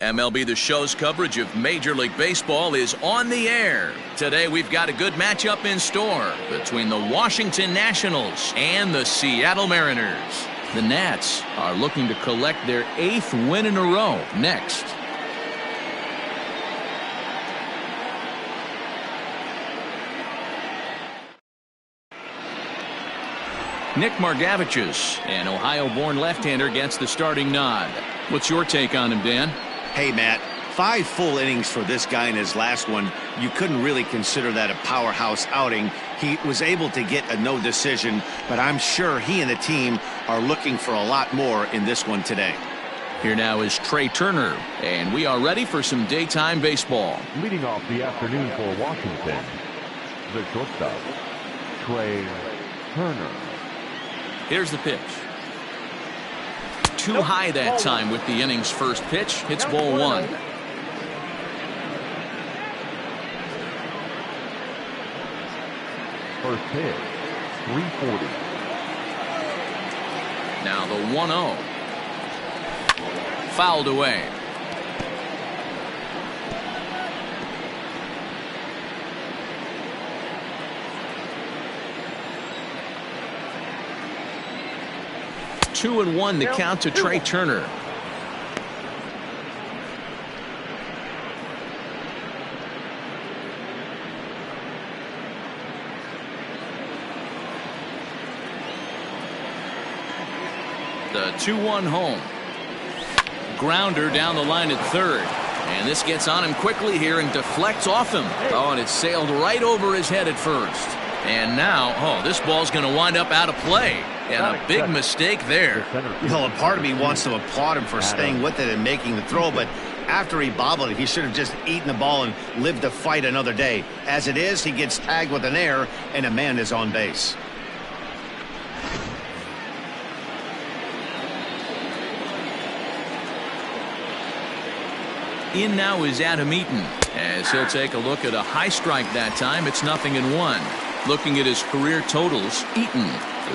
MLB The Show's coverage of Major League Baseball is on the air. Today we've got a good matchup in store between the Washington Nationals and the Seattle Mariners. The Nats are looking to collect their 8th win in a row next. Nick Margavich's, an Ohio-born left-hander, gets the starting nod. What's your take on him, Dan? Hey, Matt, 5 full innings for this guy in his last one. You couldn't really consider that a powerhouse outing. He was able to get a no decision, but I'm sure he and the team are looking for a lot more in this one today. Here now is Trey Turner, and we are ready for some daytime baseball. Leading off the afternoon for Washington, the shortstop, Trey Turner. Here's the pitch. Too high that time with the inning's first pitch. Hits ball 1. First pitch, 340. Now the 1-0. Fouled away. Two and 1 to count to Trey Turner. The 2-1 home. Grounder down the line at third. And this gets on him quickly here and deflects off him. Oh, and it sailed right over his head at first. And now, this ball's going to wind up out of play. And a big mistake there. Well, a part of me wants to applaud him for staying with it and making the throw, but after he bobbled it, he should have just eaten the ball and lived to fight another day. As it is, he gets tagged with an error, and a man is on base. In now is Adam Eaton, as he'll take a look at a high strike that time. It's 0-1. Looking at his career totals, Eaton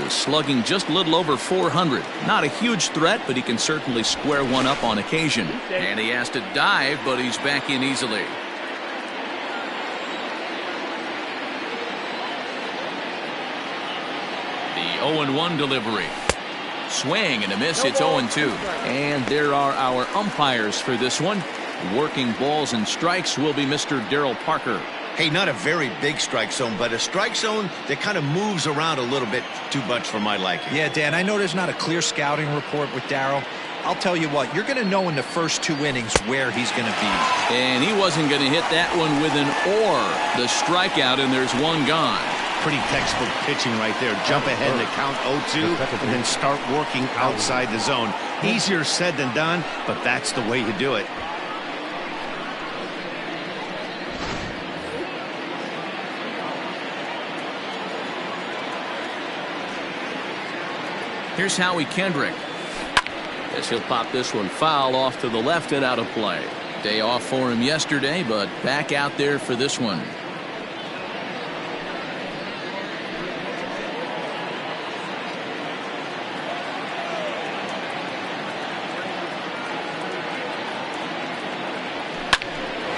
is slugging just a little over 400. Not a huge threat, but he can certainly square one up on occasion. And he has to dive, but he's back in easily. The 0-1 delivery. Swing and a miss. It's 0-2. And there are our umpires for this one. Working balls and strikes will be Mr. Darryl Parker. Hey, not a very big strike zone, but a strike zone that kind of moves around a little bit too much for my liking. Yeah, Dan, I know there's not a clear scouting report with Darryl. I'll tell you what, you're going to know in the first 2 innings where he's going to be. And he wasn't going to hit that one with an or. The strikeout, and there's one gone. Pretty textbook pitching right there. Jump ahead in the count 0-2 and then start working outside the zone. Easier said than done, but that's the way you do it. Here's Howie Kendrick, as he'll pop this one foul off to the left and out of play. Day off for him yesterday, but back out there for this one.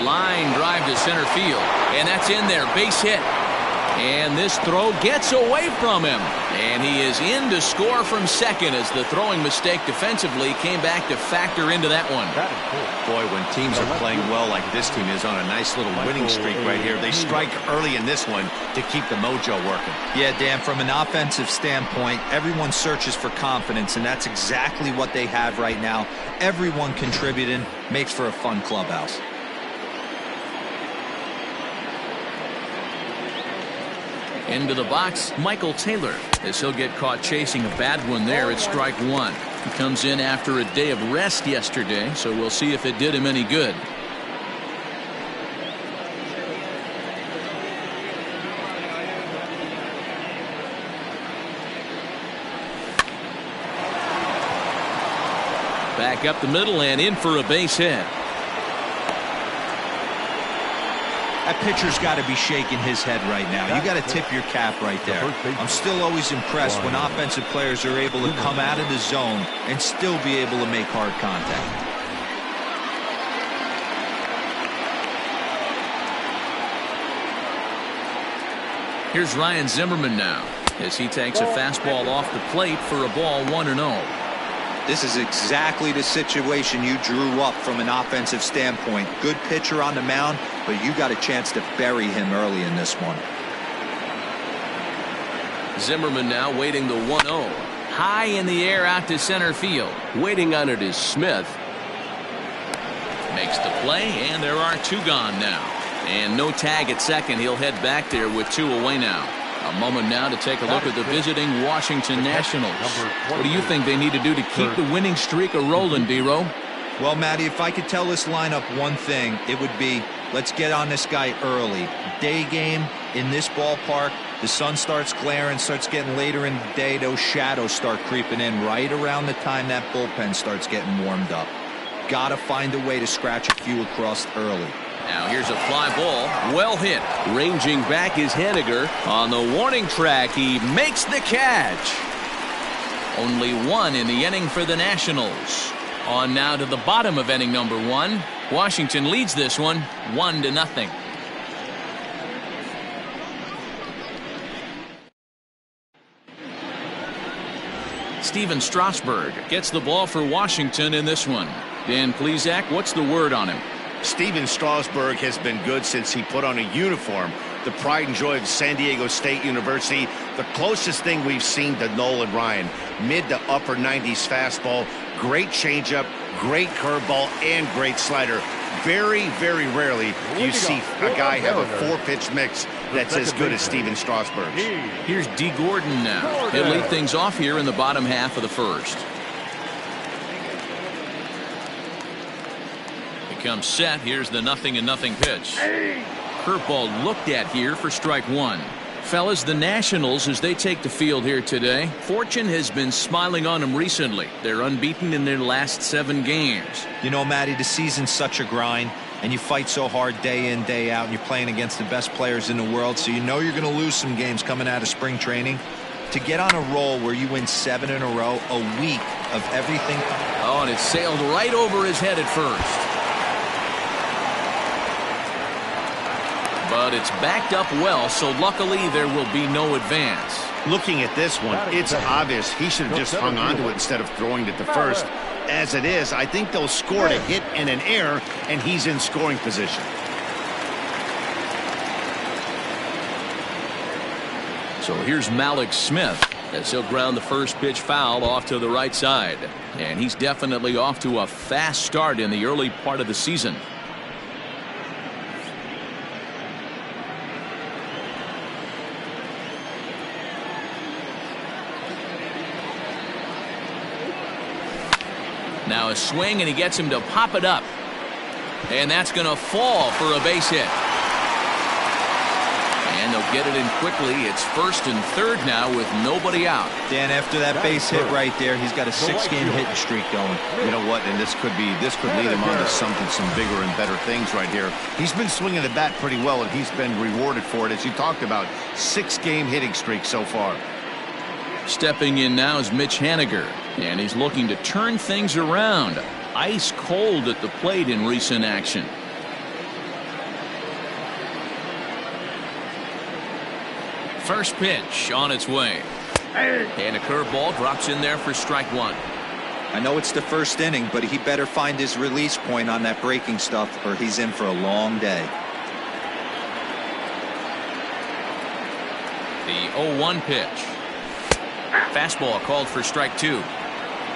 Line drive to center field, and that's in there. Base hit. And this throw gets away from him. And he is in to score from second as the throwing mistake defensively came back to factor into that one. Boy, when teams are playing well like this team is on a nice little winning streak right here, they strike early in this one to keep the mojo working. Yeah, Dan, from an offensive standpoint, everyone searches for confidence, and that's exactly what they have right now. Everyone contributing makes for a fun clubhouse. Into the box, Michael Taylor, as he'll get caught chasing a bad one there at strike 1. He comes in after a day of rest yesterday, so we'll see if it did him any good. Back up the middle and in for a base hit. That pitcher's got to be shaking his head right now. You got to tip your cap right there. I'm still always impressed when offensive players are able to come out of the zone and still be able to make hard contact. Here's Ryan Zimmerman now as he takes a fastball off the plate for a ball 1-0. This is exactly the situation you drew up from an offensive standpoint. Good pitcher on the mound, but you got a chance to bury him early in this one. Zimmerman now waiting the 1-0. High in the air out to center field. Waiting on it is Smith. Makes the play, and there are 2 gone now. And no tag at second. He'll head back there with 2 away now. A moment now to take a look at the visiting Washington Nationals. What do you think they need to do to keep the winning streak a-rolling, D-Row? Well, Matty, if I could tell this lineup one thing, it would be let's get on this guy early. Day game in this ballpark, the sun starts glaring, starts getting later in the day. Those shadows start creeping in right around the time that bullpen starts getting warmed up. Got to find a way to scratch a few across early. Now here's a fly ball. Well hit. Ranging back is Haniger. On the warning track, he makes the catch. Only 1 in the inning for the Nationals. On now to the bottom of inning number 1. Washington leads this one 1-0. Steven Strasburg gets the ball for Washington in this one. Dan Plesac, what's the word on him? Steven Strasburg has been good since he put on a uniform. The pride and joy of San Diego State University. The closest thing we've seen to Nolan Ryan. Mid to upper 90s fastball. Great changeup, great curveball, and great slider. Very, very rarely do you see a guy have a 4-pitch mix that's as good as Steven Strasburg. Here's D. Gordon now. He'll lead things off here in the bottom half of the first. Comes set. Here's the 0-0 pitch. Curveball looked at here for strike 1. Fellas, the Nationals, as they take the field here today, fortune has been smiling on them recently. They're unbeaten in their last 7 games. You know, Matty, the season's such a grind, and you fight so hard day in, day out, and you're playing against the best players in the world, so you know you're going to lose some games coming out of spring training. To get on a roll where you win 7 in a row, a week of everything. Oh, and it sailed right over his head at first. But it's backed up well, so luckily there will be no advance. Looking at this one, it's obvious he should have just hung on to it instead of throwing it to first. As it is, I think they'll score a hit and an error, and he's in scoring position. So here's Malik Smith as he'll ground the first pitch foul off to the right side. And he's definitely off to a fast start in the early part of the season. Now a swing, and he gets him to pop it up. And that's going to fall for a base hit. And they'll get it in quickly. It's first and third now with nobody out. Dan, after that base hit right there, he's got a 6-game hitting streak going. You know what? And this could lead him on to some bigger and better things right here. He's been swinging the bat pretty well, and he's been rewarded for it, as you talked about. 6-game hitting streak so far. Stepping in now is Mitch Haniger, and he's looking to turn things around. Ice cold at the plate in recent action. First pitch on its way. And a curveball drops in there for strike 1. I know it's the first inning, but he better find his release point on that breaking stuff, or he's in for a long day. The 0-1 pitch. Fastball called for strike 2.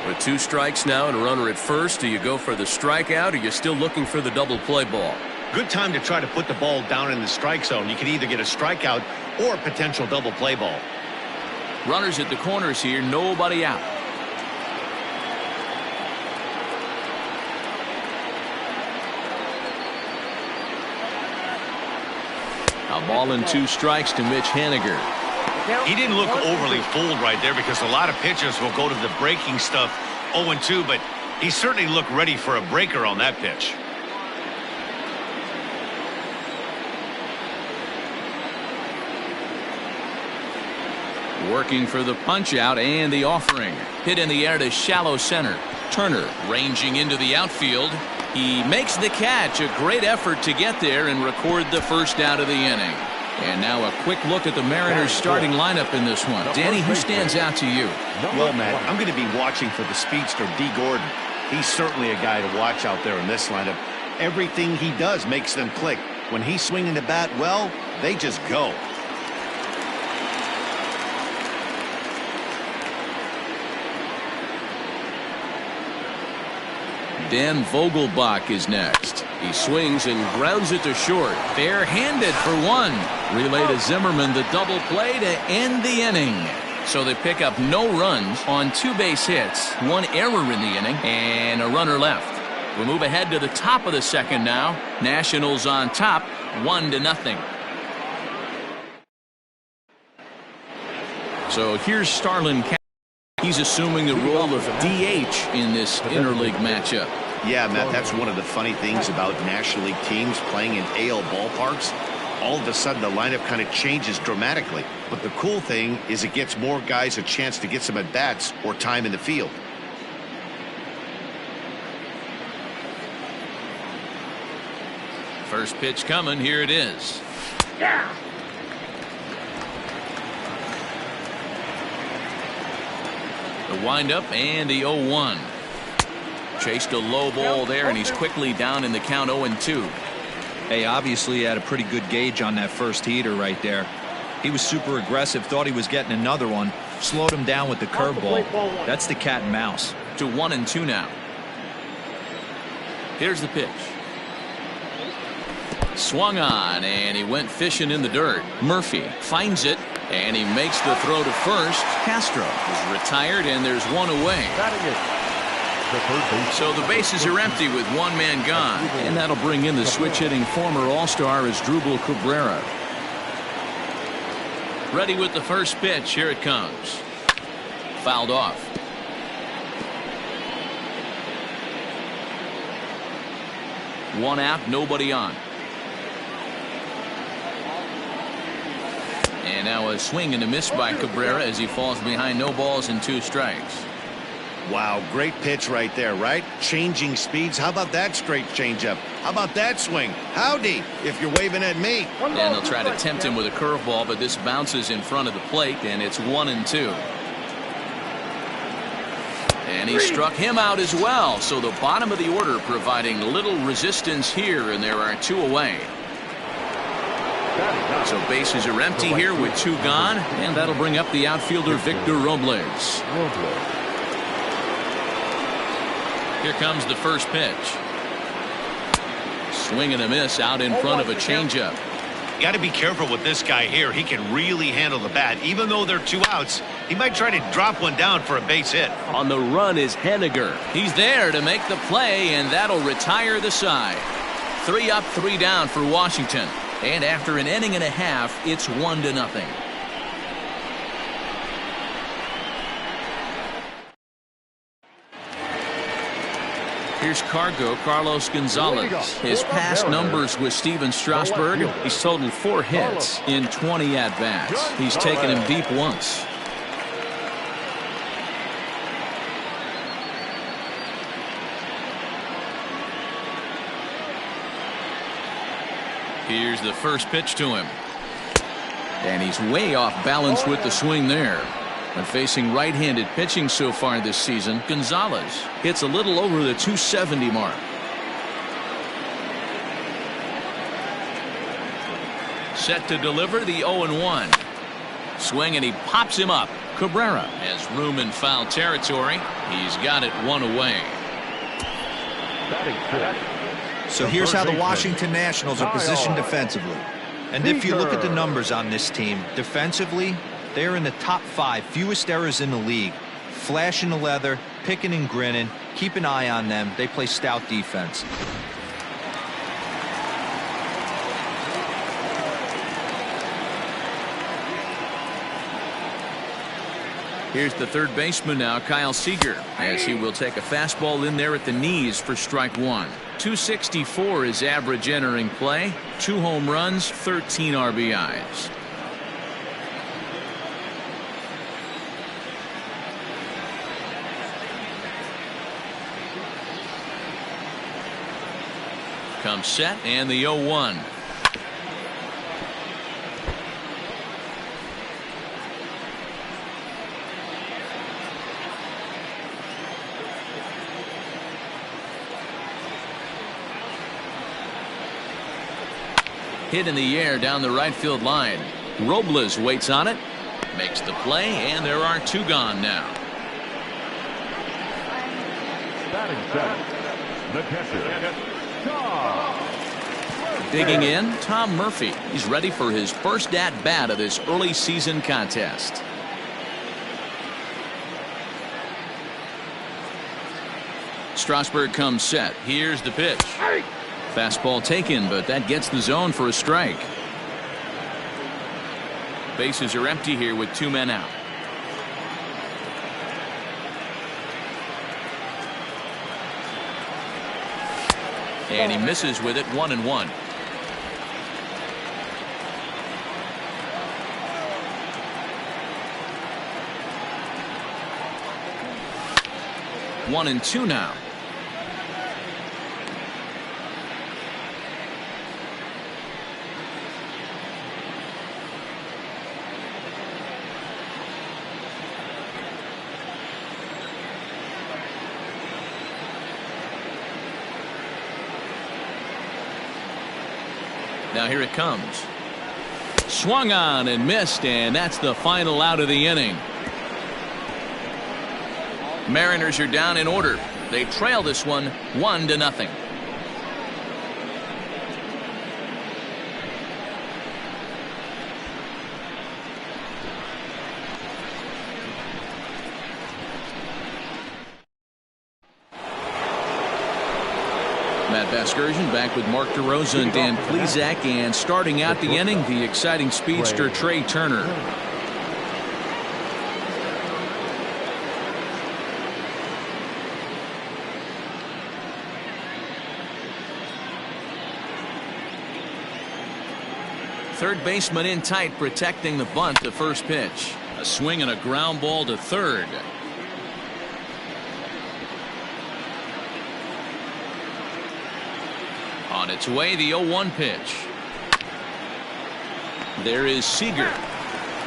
With 2 strikes now and a runner at first, do you go for the strikeout, or you're still looking for the double play ball? Good time to try to put the ball down in the strike zone. You can either get a strikeout or a potential double play ball. Runners at the corners here, nobody out. A ball and 2 strikes to Mitch Haniger. He didn't look overly fooled right there, because a lot of pitchers will go to the breaking stuff 0-2, but he certainly looked ready for a breaker on that pitch. Working for the punch out and the offering. Hit in the air to shallow center. Turner ranging into the outfield. He makes the catch. A great effort to get there and record the first out of the inning. And now a quick look at the Mariners starting lineup in this one. Danny, who stands out to you? Well, Matt, I'm going to be watching for the speedster, D. Gordon. He's certainly a guy to watch out there in this lineup. Everything he does makes them click. When he's swinging the bat, well, they just go. Dan Vogelbach is next. He swings and grounds it to short. Bare-handed for one. Relay to Zimmerman, the double play to end the inning. So they pick up no runs on 2 base hits, 1 error in the inning, and a runner left. We move ahead to the top of the second now. Nationals on top, 1-0. So here's Starlin. He's assuming the role of DH in this interleague matchup. Yeah, Matt, that's one of the funny things about National League teams playing in AL ballparks. All of a sudden, the lineup kind of changes dramatically. But the cool thing is it gets more guys a chance to get some at-bats or time in the field. First pitch coming. Here it is. Yeah. The windup and the 0-1. Chased a low ball there, and he's quickly down in the count 0-2. Hey, obviously he had a pretty good gauge on that first heater right there. He was super aggressive, thought he was getting another one, slowed him down with the curveball. That's the cat and mouse. To 1-2 now. Here's the pitch. Swung on, and he went fishing in the dirt. Murphy finds it, and he makes the throw to first. Castro is retired, and there's one away. So the bases are empty with 1 man gone. And that'll bring in the switch-hitting former All-Star Asdrubal Cabrera. Ready with the first pitch. Here it comes. Fouled off. One out, nobody on. And now a swing and a miss by Cabrera as he falls behind, no balls and 2 strikes. Wow, great pitch right there, right? Changing speeds. How about that straight changeup? How about that swing? Howdy, if you're waving at me. And they'll try to tempt him with a curveball, but this bounces in front of the plate, and it's 1-2. And he struck him out as well. So the bottom of the order providing little resistance here, and there are 2 away. So bases are empty here with 2 gone, and that'll bring up the outfielder Victor Robles. Here comes the first pitch. Swing and a miss out in front of a changeup. You got to be careful with this guy here. He can really handle the bat. Even though they're 2 outs, he might try to drop one down for a base hit. On the run is Henniger. He's there to make the play, and that'll retire the side. 3 up, 3 down for Washington. And after an inning and a half, it's 1-0. Here's Carlos Gonzalez. His past numbers with Steven Strasburg, he's totaled 4 hits in 20 at-bats. He's taken him deep once. Here's the first pitch to him. And he's way off balance with the swing there. When facing right-handed pitching so far this season, Gonzalez hits a little over the 270 mark. Set to deliver the 0-1. Swing, and he pops him up. Cabrera has room in foul territory. He's got it 1 away. So here's how the Washington Nationals are positioned defensively. And if you look at the numbers on this team, defensively, they're in the top 5 fewest errors in the league. Flashing the leather, picking and grinning. Keep an eye on them. They play stout defense. Here's the third baseman now, Kyle Seager, as he will take a fastball in there at the knees for strike 1. 264 is average entering play. 2 home runs, 13 RBIs. Comes set, and the 0-1. Hit in the air down the right field line. Robles waits on it. Makes the play, and there are 2 gone now. Batting seventh, the catcher, Tom. Digging in, Tom Murphy. He's ready for his first at-bat of this early season contest. Strasburg comes set. Here's the pitch. Fastball taken, but that gets the zone for a strike. Bases are empty here with 2 men out. And he misses with it, 1-1. One and two now. Now here it comes. Swung on and missed, and that's the final out of the inning. Mariners are down in order. They trail this one 1-0. Matt Vasgersian back with Mark DeRosa and Dan Plesac, and starting out the inning, the exciting speedster Trey Turner. Third baseman in tight, protecting the bunt. The first pitch, a swing and a ground ball to third. On its way, the 0-1 pitch. There is Seager.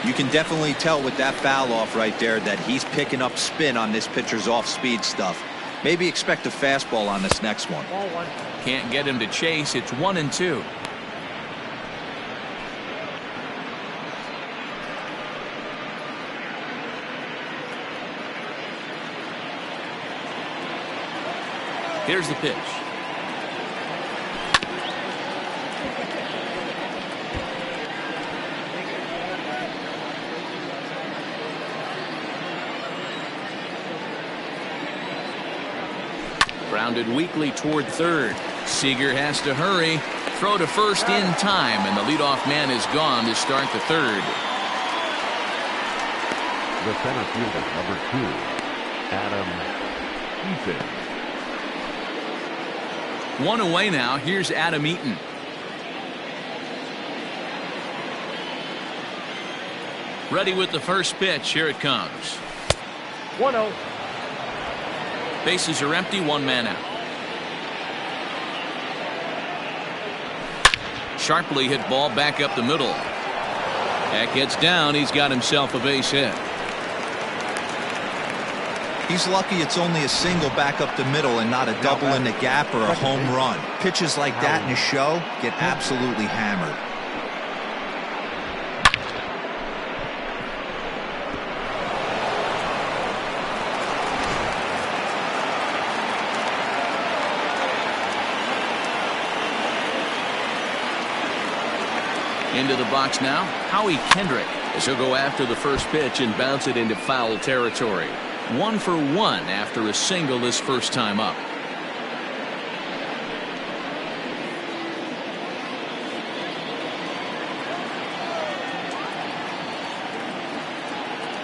You can definitely tell with that foul off right there that he's picking up spin on this pitcher's off-speed stuff. Maybe expect a fastball on this next one. Can't get him to chase. It's 1-2. Here's the pitch. Grounded weakly toward third. Seager has to hurry. Throw to first in time, and the leadoff man is gone to start the third. The center fielder, number 2, Adam Eaton. One away now. Here's Adam Eaton. Ready with the first pitch. Here it comes. 1-0. Bases are empty. 1 man out. Sharply hit ball back up the middle. That gets down. He's got himself a base hit. He's lucky it's only a single back up the middle and not a double in the gap or a home run. Pitches like that in a show get absolutely hammered. Into the box now, Howie Kendrick, as he'll go after the first pitch and bounce it into foul territory. 1 for 1 after a single his first time up.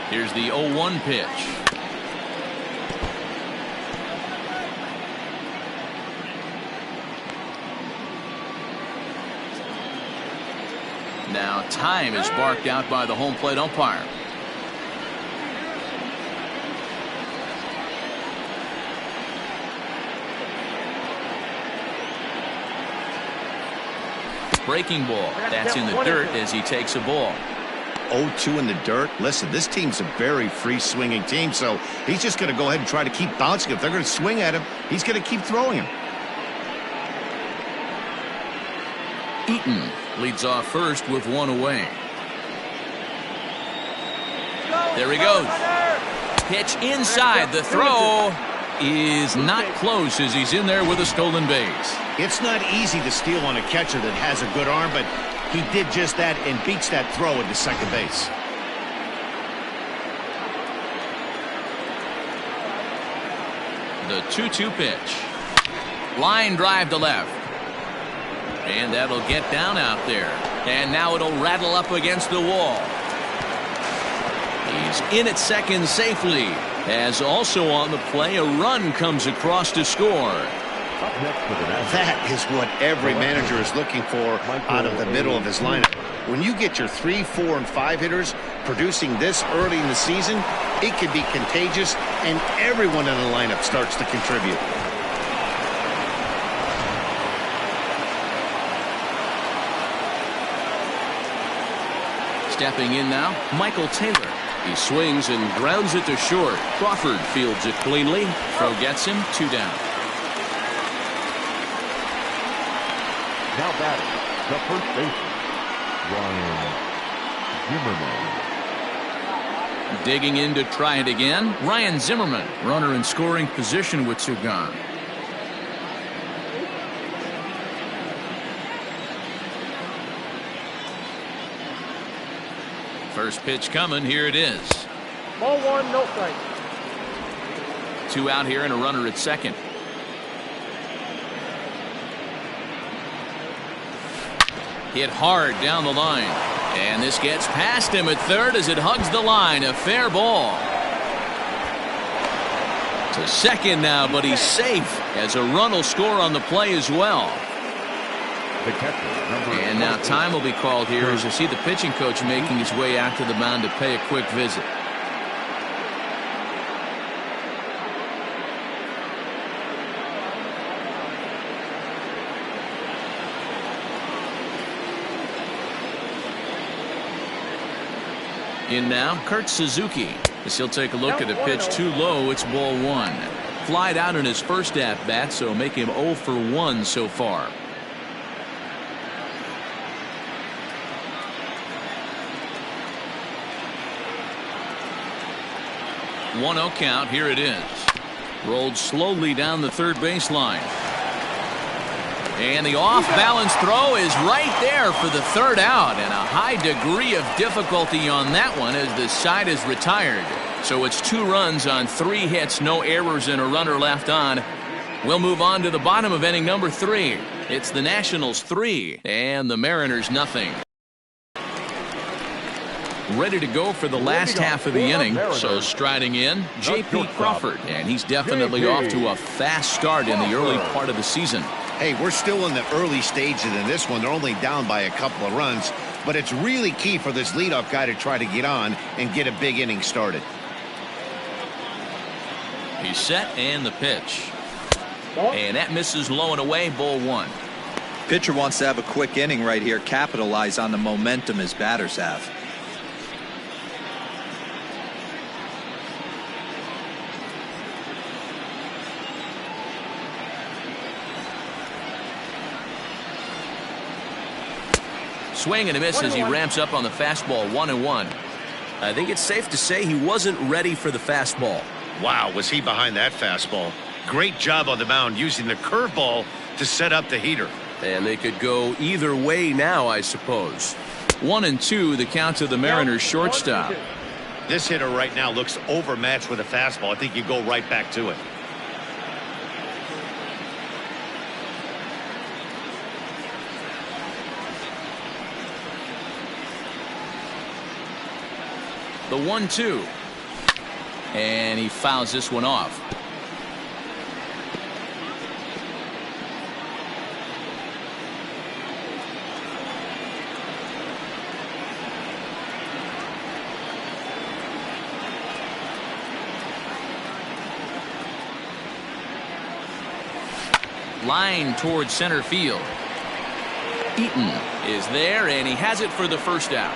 Here's the 0-1 pitch. Now time is barked out by the home plate umpire. Breaking ball. That's in the dirt as he takes a ball. 0-2 in the dirt. Listen, this team's a very free swinging team, so he's just going to go ahead and try to keep bouncing. If they're going to swing at him, he's going to keep throwing him. Eaton Leads off first with one away. There he goes. Pitch inside. The throw is not close as he's in there with a stolen base. It's not easy to steal on a catcher that has a good arm, but he did just that and beats that throw into second base. The 2-2 pitch. Line drive to left. And that'll get down out there. And now it'll rattle up against the wall. He's in at second safely. As also on the play, a run comes across to score. That is what every manager is looking for out of the middle of his lineup. When you get your 3, 4, and 5 hitters producing this early in the season, it can be contagious, and everyone in the lineup starts to contribute. Stepping in now, Michael Taylor. He swings and grounds it to short. Crawford fields it cleanly. Throw gets him 2 down. Now batting, the first baseman, Ryan Zimmerman. Digging in to try it again, Ryan Zimmerman. Runner in scoring position with 2 gone. First pitch coming. Here it is. Ball 1, no strike. 2 out here and a runner at second. Hit hard down the line. And this gets past him at third as it hugs the line. A fair ball. To second now, but he's safe as a run will score on the play as well. And now time will be called here as you see the pitching coach making his way out to the mound to pay a quick visit. In now, Kurt Suzuki. As he'll take a look at a pitch too low, it's ball 1. Flied out in his first at-bat, so make him 0 for 1 so far. 1-0 count. Here it is. Rolled slowly down the third baseline. And the off-balance throw is right there for the third out. And a high degree of difficulty on that one as the side is retired. So it's 2 runs on 3 hits, no errors, and a runner left on. We'll move on to the bottom of inning number 3. It's the Nationals 3 and the Mariners nothing. Ready to go for the last half of the inning. So striding in, J.P. Crawford. And he's definitely off to a fast start in the early part of the season. Hey, we're still in the early stages in this one. They're only down by a couple of runs. But it's really key for this leadoff guy to try to get on and get a big inning started. He's set and the pitch. And that misses low and away, ball 1. Pitcher wants to have a quick inning right here, capitalize on the momentum his batters have. Swing and a miss as he ramps up on the fastball. 1-1. I think it's safe to say he wasn't ready for the fastball. Wow, was he behind that fastball. Great job on the mound using the curveball to set up the heater. And they could go either way now, I suppose. 1-2 the count to the Mariners shortstop. This hitter right now looks overmatched with a fastball. I think you go right back to it. The 1-2. And he fouls this one off. Line towards center field. Eaton is there, and he has it for the first out.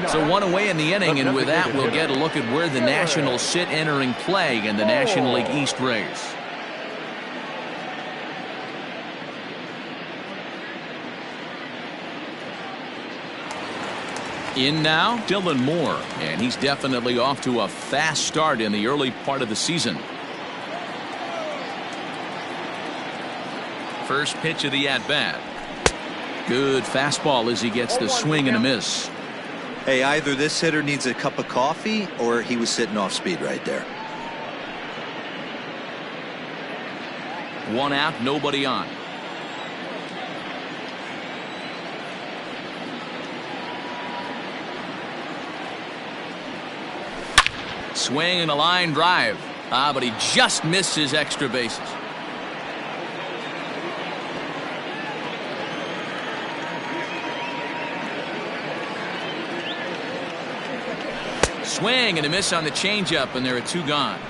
So 1 away in the inning, and with that we'll get a look at where the Nationals sit entering play in the National League East race. In now, Dylan Moore, and he's definitely off to a fast start in the early part of the season. First pitch of the at-bat. Good fastball as he gets the swing and a miss. Hey, either this hitter needs a cup of coffee or he was sitting off speed right there. One out, nobody on. Swing and a line drive. But he just missed his extra bases. Swing and a miss on the changeup, and there are two gone.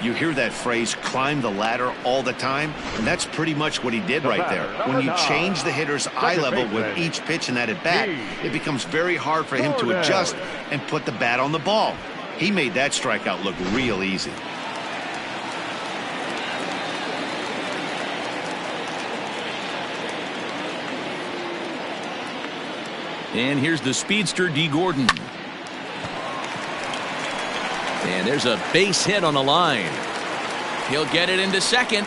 You hear that phrase, climb the ladder, all the time, and that's pretty much what he did right there. When you change the hitter's eye level with each pitch in that at-bat, it becomes very hard for him to adjust and put the bat on the ball. He made that strikeout look real easy. And here's the speedster, D. Gordon. And there's a base hit on the line. He'll get it into second.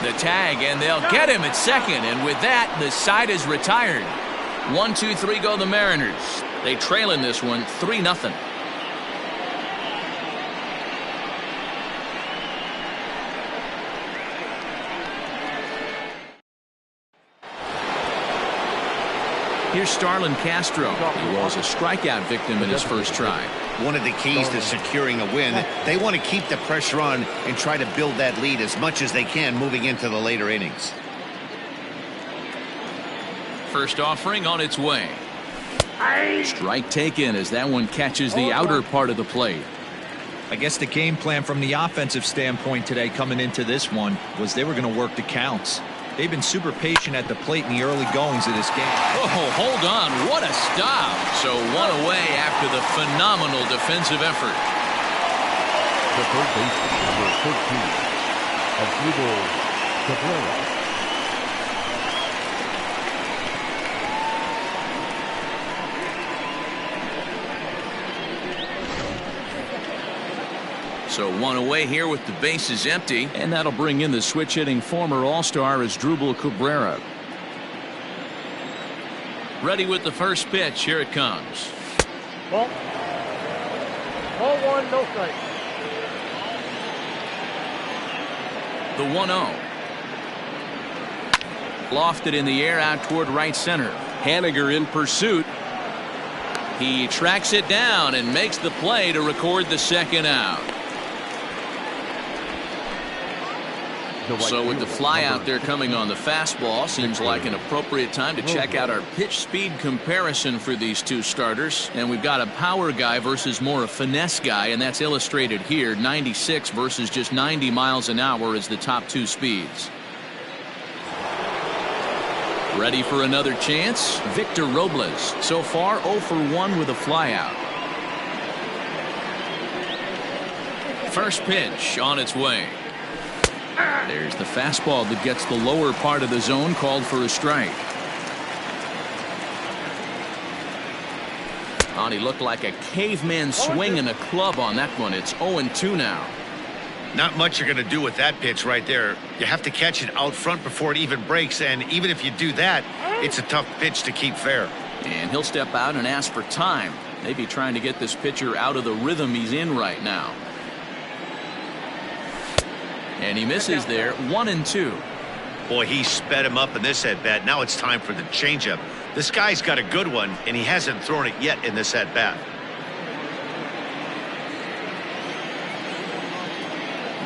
The tag, and they'll get him at second. And with that, the side is retired. 1-2-3 go the Mariners. They trail in this one 3-0. Here's Starlin Castro. He was a strikeout victim in his first try. One of the keys to securing a win, they want to keep the pressure on and try to build that lead as much as they can moving into the later innings. First offering on its way. Strike taken as that one catches the outer part of the plate. I guess the game plan from the offensive standpoint today coming into this one was they were going to work the counts. They've been super patient at the plate in the early goings of this game. Oh, hold on. What a stop. So one away after the phenomenal defensive effort. The third baseman, number 13, Asdrubal Cabrera. So one away here with the bases empty, and that'll bring in the switch-hitting former All-Star Asdrubal Cabrera. Ready with the first pitch. Here it comes. Ball. Ball one, no strike. The 1-0. Lofted in the air out toward right center. Haniger in pursuit. He tracks it down and makes the play to record the second out. So with the fly out there coming on the fastball, seems like an appropriate time to check out our pitch speed comparison for these two starters. And we've got a power guy versus more a finesse guy, and that's illustrated here. 96 versus just 90 miles an hour is the top two speeds. Ready for another chance? Victor Robles. So far 0 for 1 with a fly out. First pitch on its way. There's the fastball that gets the lower part of the zone, called for a strike. Oh, he looked like a caveman swinging a club on that one. It's 0-2 now. Not much you're going to do with that pitch right there. You have to catch it out front before it even breaks, and even if you do that, it's a tough pitch to keep fair. And he'll step out and ask for time. Maybe trying to get this pitcher out of the rhythm he's in right now. And he misses there. 1-2. Boy, he sped him up in this at-bat. Now it's time for the changeup. This guy's got a good one, and he hasn't thrown it yet in this at-bat.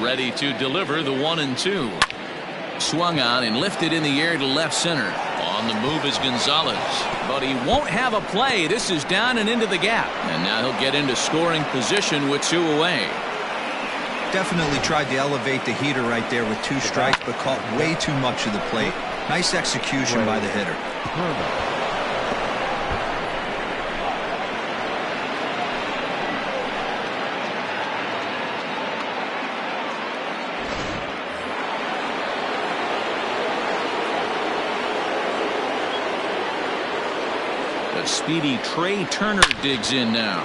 Ready to deliver the 1-2. Swung on and lifted in the air to left center. On the move is Gonzalez, but he won't have a play. This is down and into the gap, and now he'll get into scoring position with 2 away. Definitely tried to elevate the heater right there with 2 strikes, but caught way too much of the plate. Nice execution by the hitter. The The speedy Trey Turner digs in now.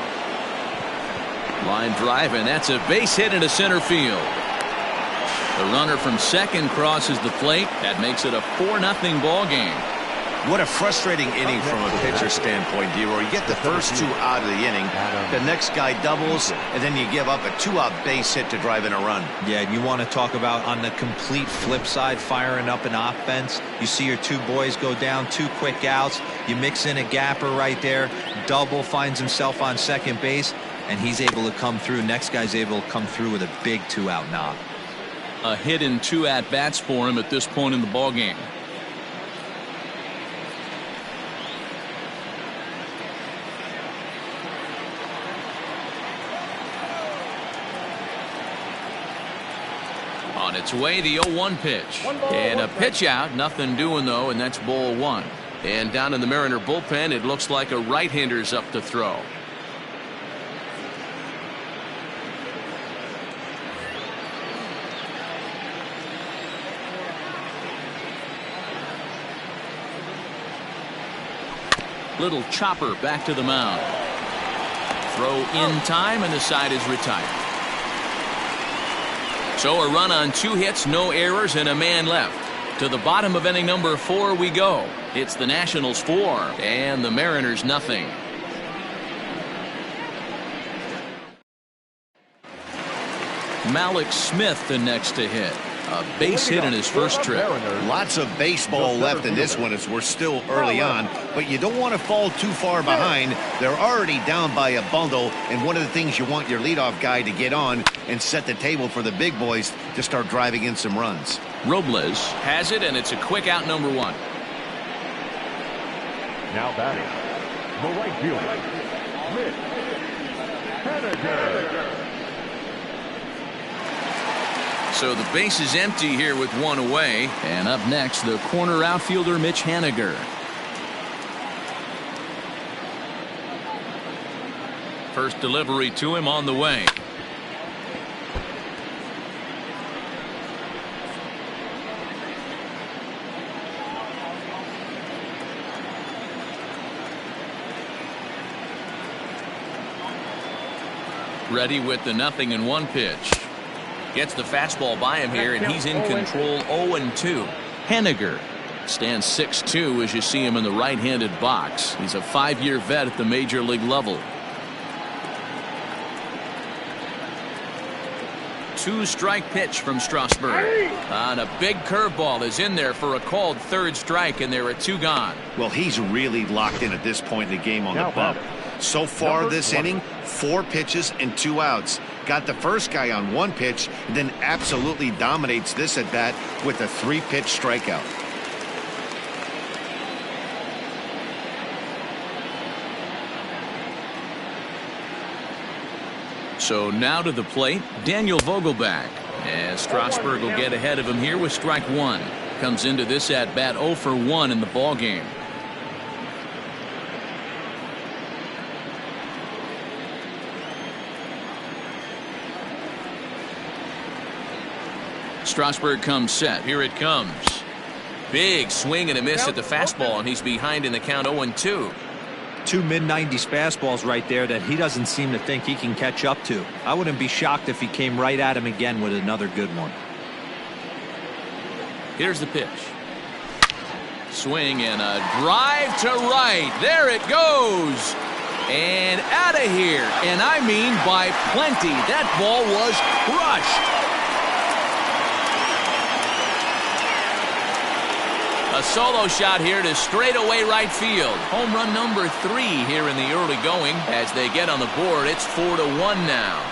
Line drive, and that's a base hit into center field. The runner from second crosses the plate. That makes it a 4-0 ball game. What a frustrating inning from a pitcher standpoint, D-Roy. You get the first 2 out of the inning. The next guy doubles, and then you give up a 2-out base hit to drive in a run. Yeah, and you want to talk about on the complete flip side, firing up an offense. You see your 2 boys go down, 2 quick outs. You mix in a gapper right there. Double, finds himself on second base, and he's able to come through. Next guy's able to come through with a big 2-out knock. A hit in 2 at-bats for him at this point in the ball game. On its way, the 0-1 pitch. And a pitch out, nothing doing though, and that's ball 1. And down in the Mariner bullpen, it looks like a right-hander's up to throw. Little chopper back to the mound. Throw in time, and the side is retired. So a run on 2 hits, no errors, and a man left. To the bottom of inning number 4 we go. It's the Nationals 4 and the Mariners nothing. Malik Smith the next to hit. A base hit in his first trip. Lots of baseball left in this one as we're still early on, but you don't want to fall too far behind. They're already down by a bundle, and one of the things you want your leadoff guy to get on and set the table for the big boys to start driving in some runs. Robles has it, and it's a quick out number 1. Now batting, the right fielder, Mitch Haniger. So the base is empty here with 1 away. And up next, the corner outfielder, Mitch Haniger. First delivery to him on the way. Ready with the 0-1 pitch. Gets the fastball by him here, and he's in control. 0-2. Haniger stands 6'2" as you see him in the right-handed box. He's a 5-year vet at the major league level. 2-strike pitch from Strasburg. And a big curveball is in there for a called 3rd strike, and there are 2 gone. Well, he's really locked in at this point in the game on the bump. So far this inning, 4 pitches and 2 outs. Got the first guy on 1 pitch, and then absolutely dominates this at bat with a 3-pitch strikeout. So now to the plate, Daniel Vogelbach. As Strasburg will get ahead of him here with strike 1. Comes into this at bat 0 for 1 in the ball game. Strasburg comes set. Here it comes. Big swing and a miss at the fastball, and he's behind in the count 0-2. 2 mid-90s fastballs right there that he doesn't seem to think he can catch up to. I wouldn't be shocked if he came right at him again with another good one. Here's the pitch. Swing and a drive to right. There it goes. And out of here. And I mean by plenty. That ball was crushed. A solo shot here to straightaway right field. Home run number 3 here in the early going. As they get on the board, it's 4-1 now.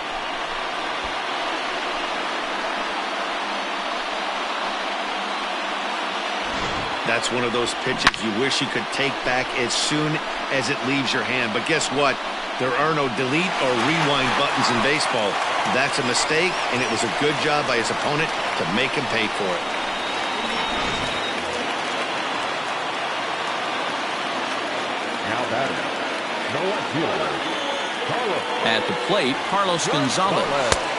That's one of those pitches you wish you could take back as soon as it leaves your hand. But guess what? There are no delete or rewind buttons in baseball. That's a mistake, and it was a good job by his opponent to make him pay for it. At the plate, Carlos Gonzalez.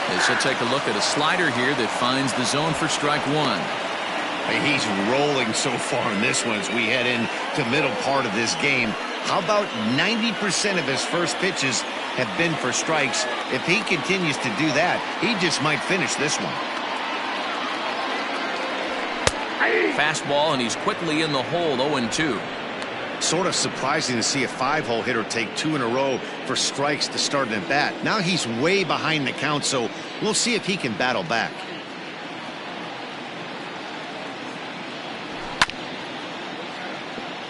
As he'll take a look at a slider here that finds the zone for strike 1. He's rolling so far in this one as we head into the middle part of this game. How about 90% of his first pitches have been for strikes? If he continues to do that, he just might finish this one. Fastball, and he's quickly in the hole, 0-2. Sort of surprising to see a 5-hole hitter take 2 in a row for strikes to start an at bat. Now he's way behind the count, so we'll see if he can battle back.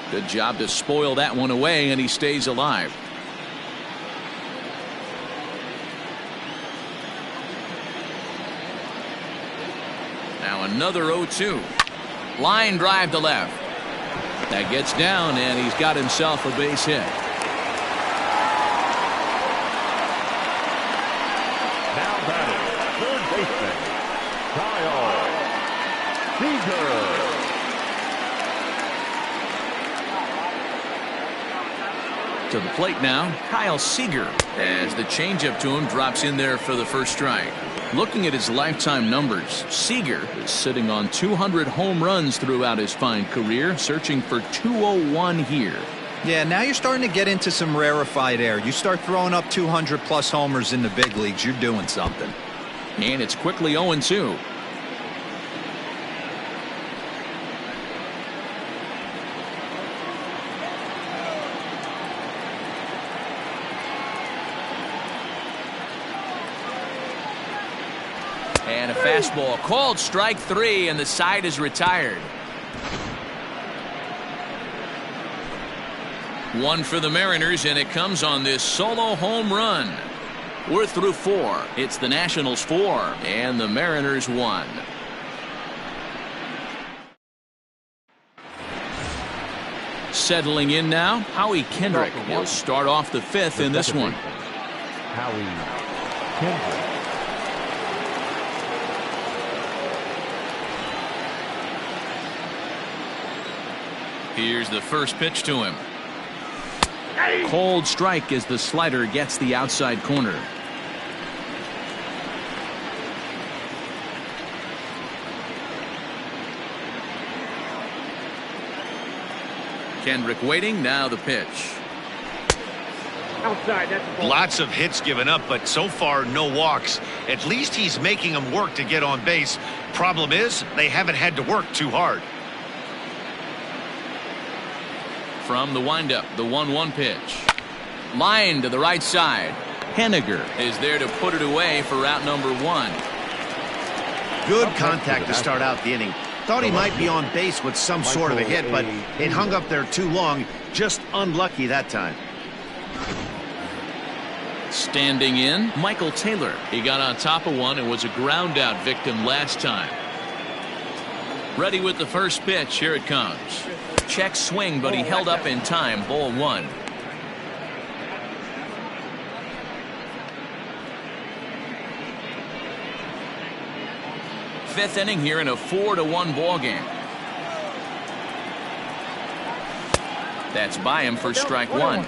Good job to spoil that one away, and he stays alive. Now another 0-2. Line drive to left. That gets down, and he's got himself a base hit. Now batting, third baseman, Kyle Seager. To the plate now, Kyle Seager, as the changeup to him drops in there for the first strike. Looking at his lifetime numbers, Seager is sitting on 200 home runs throughout his fine career, searching for 201 here. Yeah, now you're starting to get into some rarefied air. You start throwing up 200-plus homers in the big leagues, you're doing something. And it's quickly 0-2. And a fastball called strike 3, and the side is retired. One for the Mariners, and it comes on this solo home run. We're through 4. It's the Nationals 4 and the Mariners 1. Settling in now, Howie Kendrick will start off the 5th in this one. Howie Kendrick. Here's the first pitch to him. Cold strike as the slider gets the outside corner. Kendrick waiting, now the pitch. Outside, that's a ball. Lots of hits given up, but so far no walks. At least he's making them work to get on base. Problem is, they haven't had to work too hard. From the windup, the 1-1 pitch. Line to the right side. Henniger is there to put it away for out number 1. Good contact to start out the inning. Thought he might be on base with some sort of a hit, but it hung up there too long. Just unlucky that time. Standing in, Michael Taylor. He got on top of one and was a ground out victim last time. Ready with the first pitch. Here it comes. Check swing, but he held up in time. Ball 1. Fifth inning here in a 4-1 ball game. That's by him for strike 1.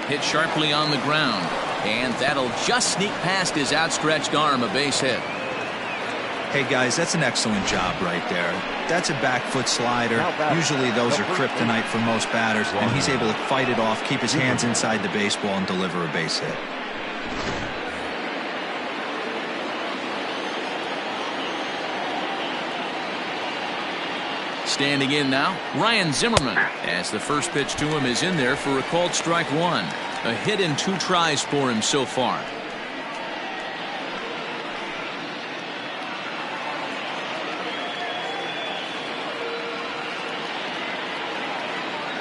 Hit sharply on the ground. And that'll just sneak past his outstretched arm, a base hit. Hey, guys, that's an excellent job right there. That's a back foot slider. Usually those are kryptonite for most batters, and he's able to fight it off, keep his hands inside the baseball, and deliver a base hit. Standing in now, Ryan Zimmerman, as the first pitch to him is in there for a called strike 1. A hit in 2 tries for him so far.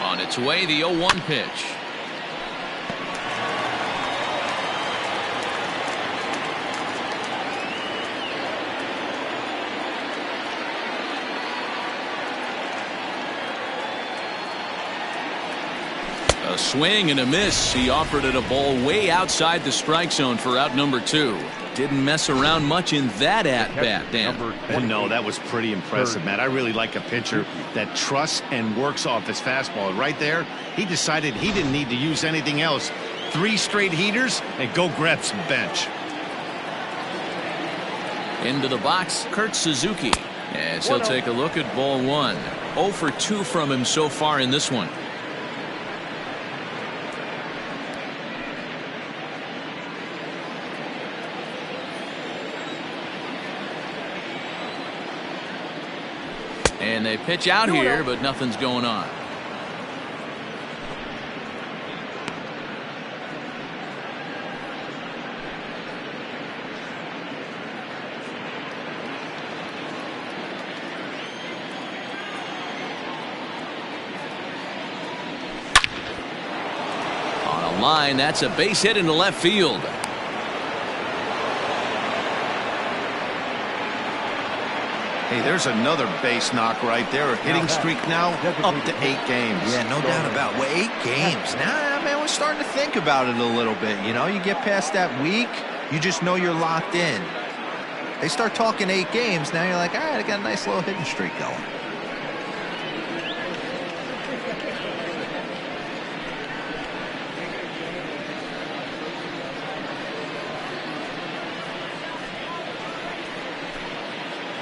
On its way, the 0-1 pitch. A swing and a miss. He offered it a ball way outside the strike zone for out number 2. Didn't mess around much in that at-bat, Dan. Well, no, that was pretty impressive, Matt. I really like a pitcher that trusts and works off his fastball. Right there, he decided he didn't need to use anything else. 3 straight heaters and go grab some bench. Into the box, Kurt Suzuki, as he'll take a look at ball one. 0 for 2 from him so far in this one. And they pitch out here, but nothing's going on. On a line, that's a base hit into left field. Hey, there's another base knock right there. A hitting streak now up to 8 games. Yeah, no doubt about it. Well, 8 games. Now, man, we're starting to think about it a little bit. You know, you get past that week, you just know you're locked in. They start talking 8 games, now you're like, all right, I got a nice little hitting streak going.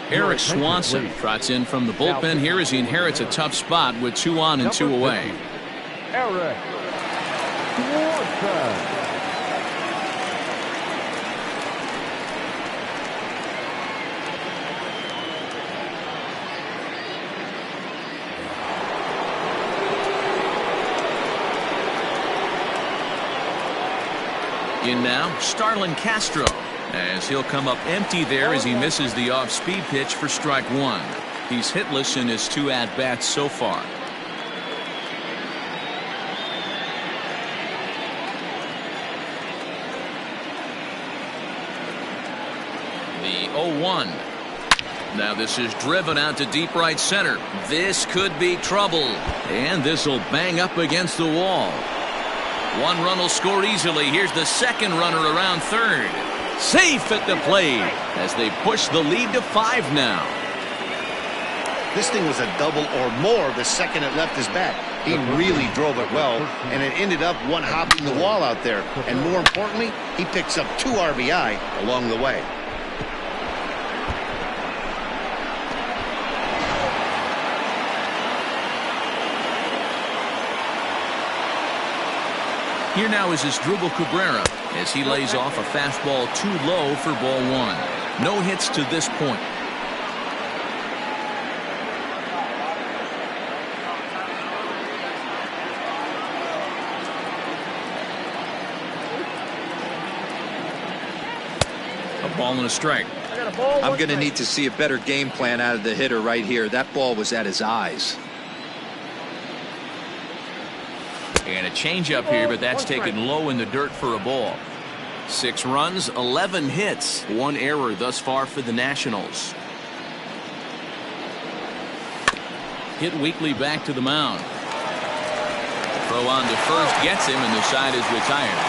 Eric Swanson trots in from the bullpen here as he inherits a tough spot with 2 on and 2 away. Eric Swanson. In now, Starlin Castro, as he'll come up empty there as he misses the off-speed pitch for strike 1. He's hitless in his 2 at-bats so far. The 0-1. Now this is driven out to deep right center. This could be trouble, and this will bang up against the wall. 1 run will score easily. Here's the second runner around third. Safe at the plate as they push the lead to 5 now. This thing was a double or more the second it left his bat. He really drove it well, and it ended up one-hopping the wall out there. And more importantly, he picks up 2 RBI along the way. Here now is Asdrubal Cabrera as he lays off a fastball too low for ball 1. No hits to this point. A ball and a strike. I'm going to need to see a better game plan out of the hitter right here. That ball was at his eyes. And a changeup here, but that's taken low in the dirt for a ball. 6 runs, 11 hits, 1 error thus far for the Nationals. Hit weakly back to the mound. Throw on to first gets him, and the side is retired.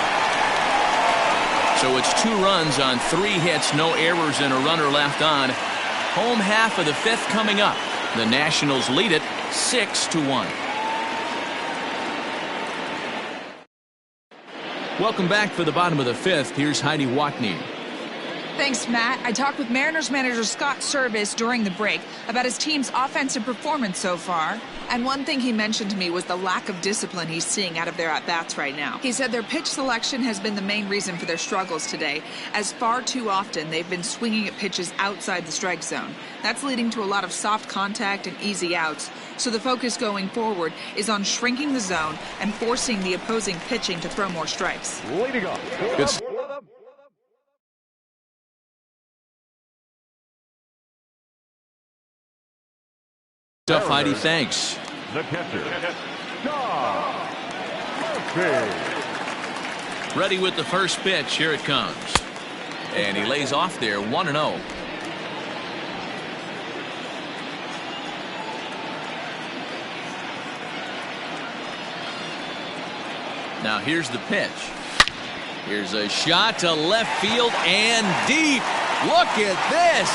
So it's 2 runs on 3 hits, no errors, and a runner left on. Home half of the 5th coming up. The Nationals lead it 6-1. Welcome back for the bottom of the 5th. Here's Heidi Watney. Thanks, Matt. I talked with Mariners manager Scott Service during the break about his team's offensive performance so far. And one thing he mentioned to me was the lack of discipline he's seeing out of their at-bats right now. He said their pitch selection has been the main reason for their struggles today, as far too often they've been swinging at pitches outside the strike zone. That's leading to a lot of soft contact and easy outs. So the focus going forward is on shrinking the zone and forcing the opposing pitching to throw more strikes. Leading off. Good. Stuff, Heidi. Thanks. The catcher, John Murphy. Ready with the first pitch. Here it comes. And he lays off there, 1-0. Now here's the pitch. Here's a shot to left field and deep. Look at this.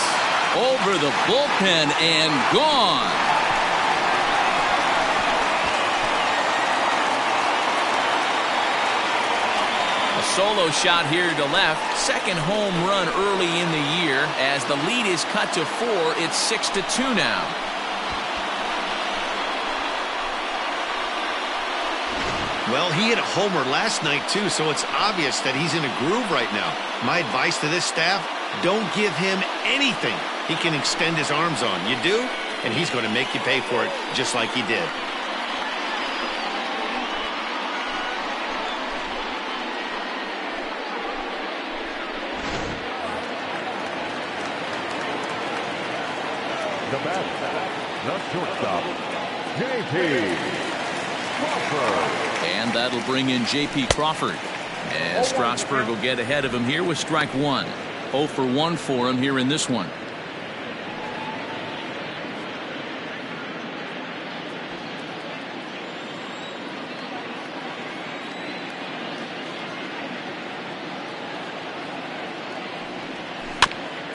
Over the bullpen and gone. solo shot here to left. Second home run early in the year. As the lead is cut to 4, it's 6-2 now. Well, he hit a homer last night, too, so it's obvious that he's in a groove right now. My advice to this staff, don't give him anything he can extend his arms on. You do, and he's going to make you pay for it just like he did. The bat, the shortstop, J.P. Crawford. And that'll bring in J.P. Crawford. And Strasburg will get ahead of him here with strike 1. 0 for 1 for him here in this one.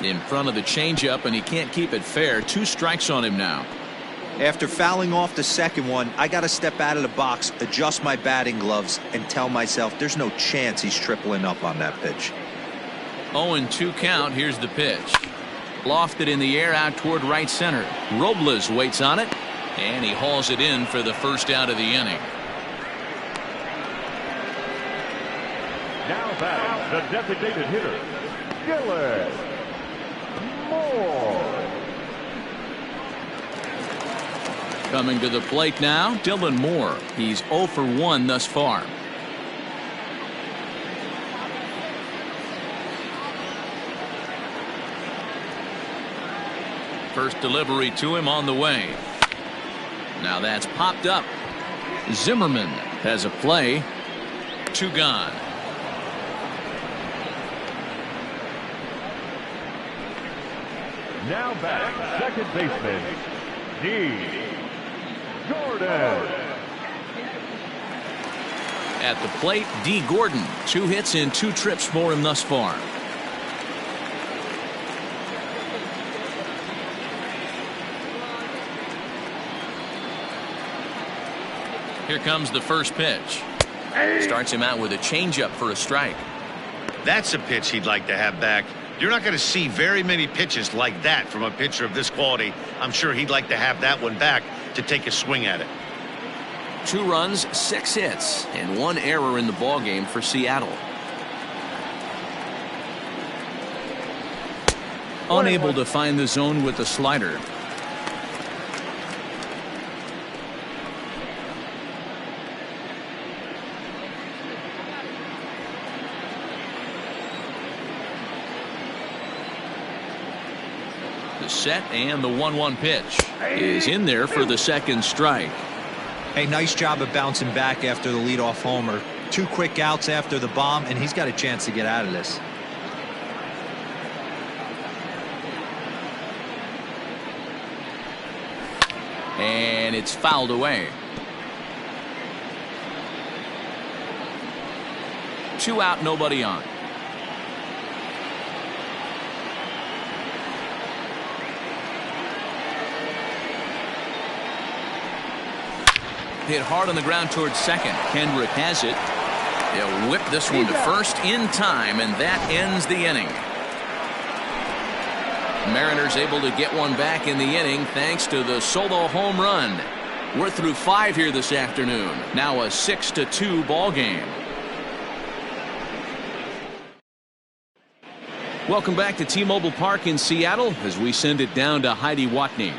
In front of the changeup, and he can't keep it fair. 2 strikes on him now. After fouling off the second one, I got to step out of the box, adjust my batting gloves, and tell myself there's no chance he's tripling up on that pitch. 0-2 count. Here's the pitch. Lofted in the air out toward right center. Robles waits on it, and he hauls it in for the first out of the inning. Now batting, the designated hitter, Gillis Moore. Coming to the plate now, Dylan Moore. He's 0 for 1 thus far. First delivery to him on the way. Now that's popped up. Zimmerman has a play. 2 gone. Now back, second baseman, D. Gordon. At the plate, D. Gordon. 2 hits and 2 trips for him thus far. Here comes the first pitch. Starts him out with a changeup for a strike. That's a pitch he'd like to have back. You're not going to see very many pitches like that from a pitcher of this quality. I'm sure he'd like to have that one back to take a swing at it. 2 runs, 6 hits, and 1 error in the ballgame for Seattle. Unable to find the zone with the slider. The set and the 1-1 pitch is in there for the second strike. Hey, nice job of bouncing back after the leadoff homer. 2 quick outs after the bomb, and he's got a chance to get out of this. And it's fouled away. 2 out, nobody on. Hit hard on the ground towards second. Kendrick has it. They'll whip this one to first in time, and that ends the inning. Mariners able to get one back in the inning thanks to the solo home run. We're through 5 here this afternoon. Now a 6-2 ball game. Welcome back to T-Mobile Park in Seattle as we send it down to Heidi Watney.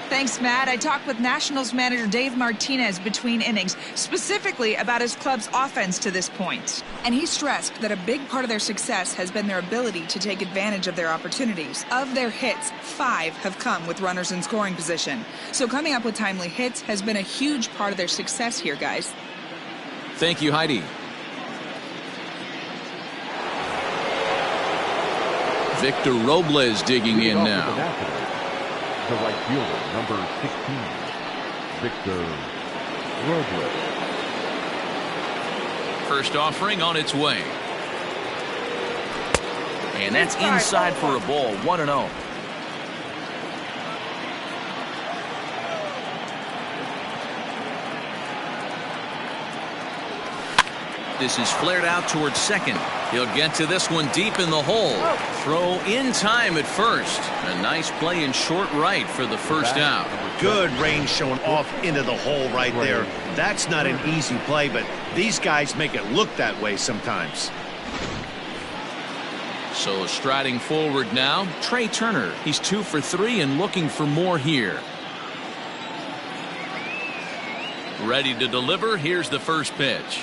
Thanks, Matt. I talked with Nationals manager Dave Martinez between innings, specifically about his club's offense to this point. And he stressed that a big part of their success has been their ability to take advantage of their opportunities. Of their hits, 5 have come with runners in scoring position. So coming up with timely hits has been a huge part of their success here, guys. Thank you, Heidi. Victor Robles digging in now. The right fielder, number 16, Victor Robles. First offering on its way. And that's inside for a ball. 1-0. This is flared out towards second. He'll get to this one deep in the hole. Throw in time at first. A nice play in short right for the first out. Good range showing off into the hole right there. That's not an easy play, but these guys make it look that way sometimes. So striding forward now, Trey Turner. He's 2 for 3 and looking for more here. Ready to deliver. Here's the first pitch.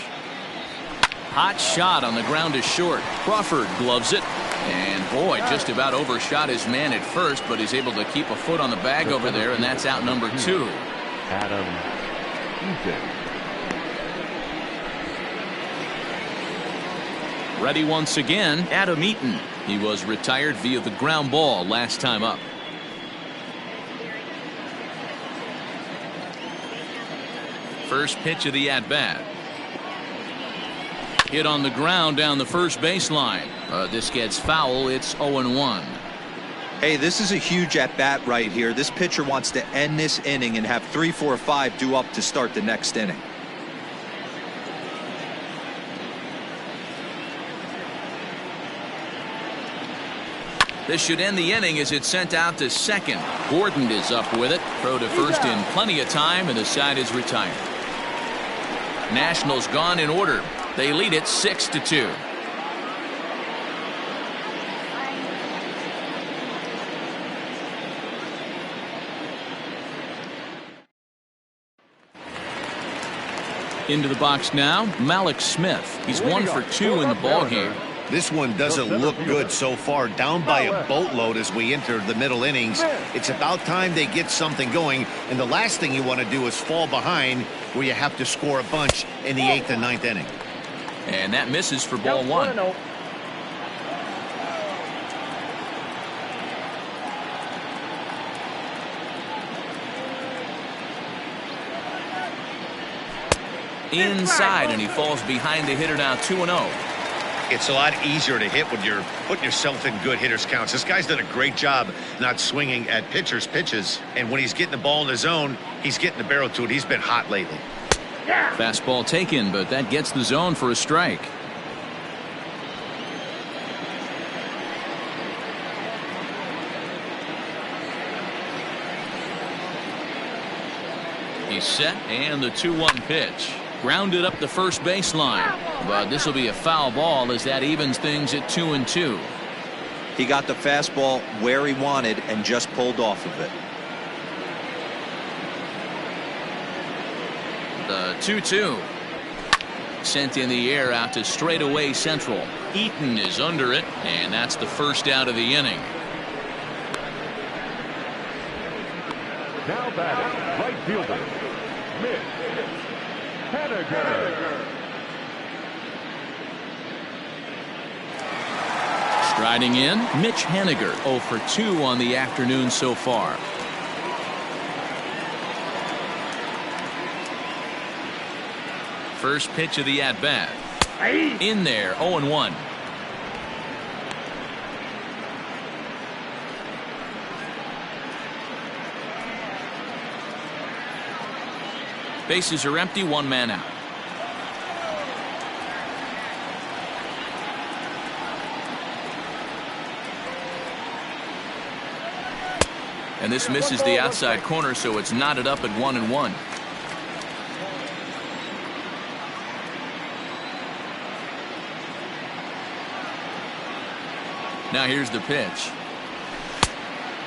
Hot shot on the ground is short. Crawford gloves it. And boy, just about overshot his man at first, but he's able to keep a foot on the bag over there, and that's out number 2. Adam Eaton. Ready once again, Adam Eaton. He was retired via the ground ball last time up. First pitch of the at-bat. Hit on the ground down the first baseline. This gets foul. It's 0-1. Hey, this is a huge at-bat right here. This pitcher wants to end this inning and have 3, 4, 5 due up to start the next inning. This should end the inning as it's sent out to second. Gordon is up with it. Throw to first in plenty of time, and the side is retired. Nationals gone in order. They lead it 6-2. Into the box now, Malik Smith. He's 1 for 2 in the ballgame. This one doesn't look good so far. Down by a boatload as we enter the middle innings. It's about time they get something going, and the last thing you want to do is fall behind where you have to score a bunch in the 8th and 9th inning. And that misses for ball 1. Inside, and he falls behind the hitter now 2-0. It's a lot easier to hit when you're putting yourself in good hitters counts. This guy's done a great job not swinging at pitchers' pitches, and when he's getting the ball in the zone, he's getting the barrel to it. He's been hot lately. Fastball taken, but that gets the zone for a strike. He's set, and the 2-1 pitch. Grounded up the first baseline, but this will be a foul ball as that evens things at 2-2. He got the fastball where he wanted and just pulled off of it. The 2-2. Sent in the air out to straightaway central. Eaton is under it, and that's the first out of the inning. Now batting, right fielder, Mitch Haniger. Striding in, Mitch Haniger, 0 for 2 on the afternoon so far. First pitch of the at-bat. In there, 0-1. Bases are empty, 1 man out. And this misses the outside corner, so it's knotted up at 1-1. Now here's the pitch.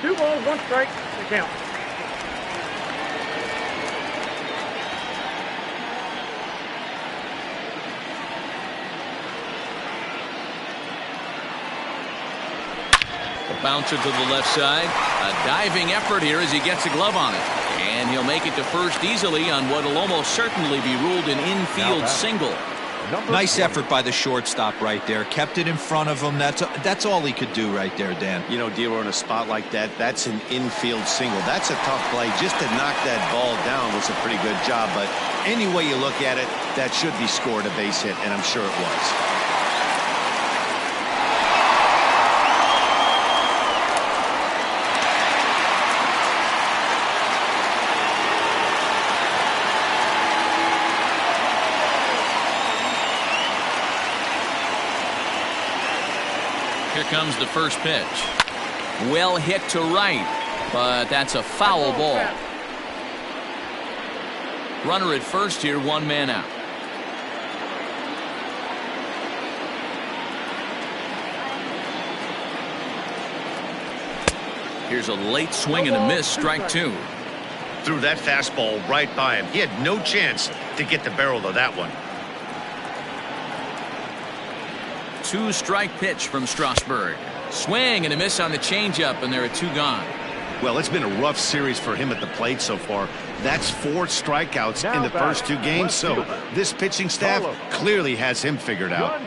2 balls, 1 strike, the count. A bouncer to the left side. A diving effort here as he gets a glove on it. And he'll make it to first easily on what will almost certainly be ruled an infield single. Nice effort by the shortstop right there. Kept it in front of him. That's all he could do right there, Dan. You know, D'Lo, in a spot like that, that's an infield single. That's a tough play. Just to knock that ball down was a pretty good job. But any way you look at it, that should be scored a base hit, and I'm sure it was. Here comes the first pitch. Well hit to right, but that's a foul ball. Runner at first here, 1 man out. Here's a late swing and a miss, strike 2. Threw that fastball right by him. He had no chance to get the barrel of that one. 2-strike pitch from Strasburg. Swing and a miss on the changeup, and there are 2 gone. Well, it's been a rough series for him at the plate so far. That's 4 strikeouts in the first 2 games, so this pitching staff clearly has him figured out.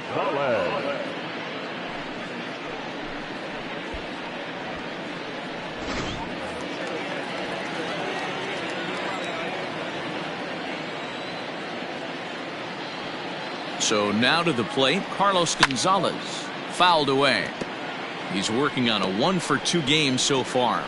So now to the plate, Carlos Gonzalez. Fouled away. He's working on a 1-for-2 game so far.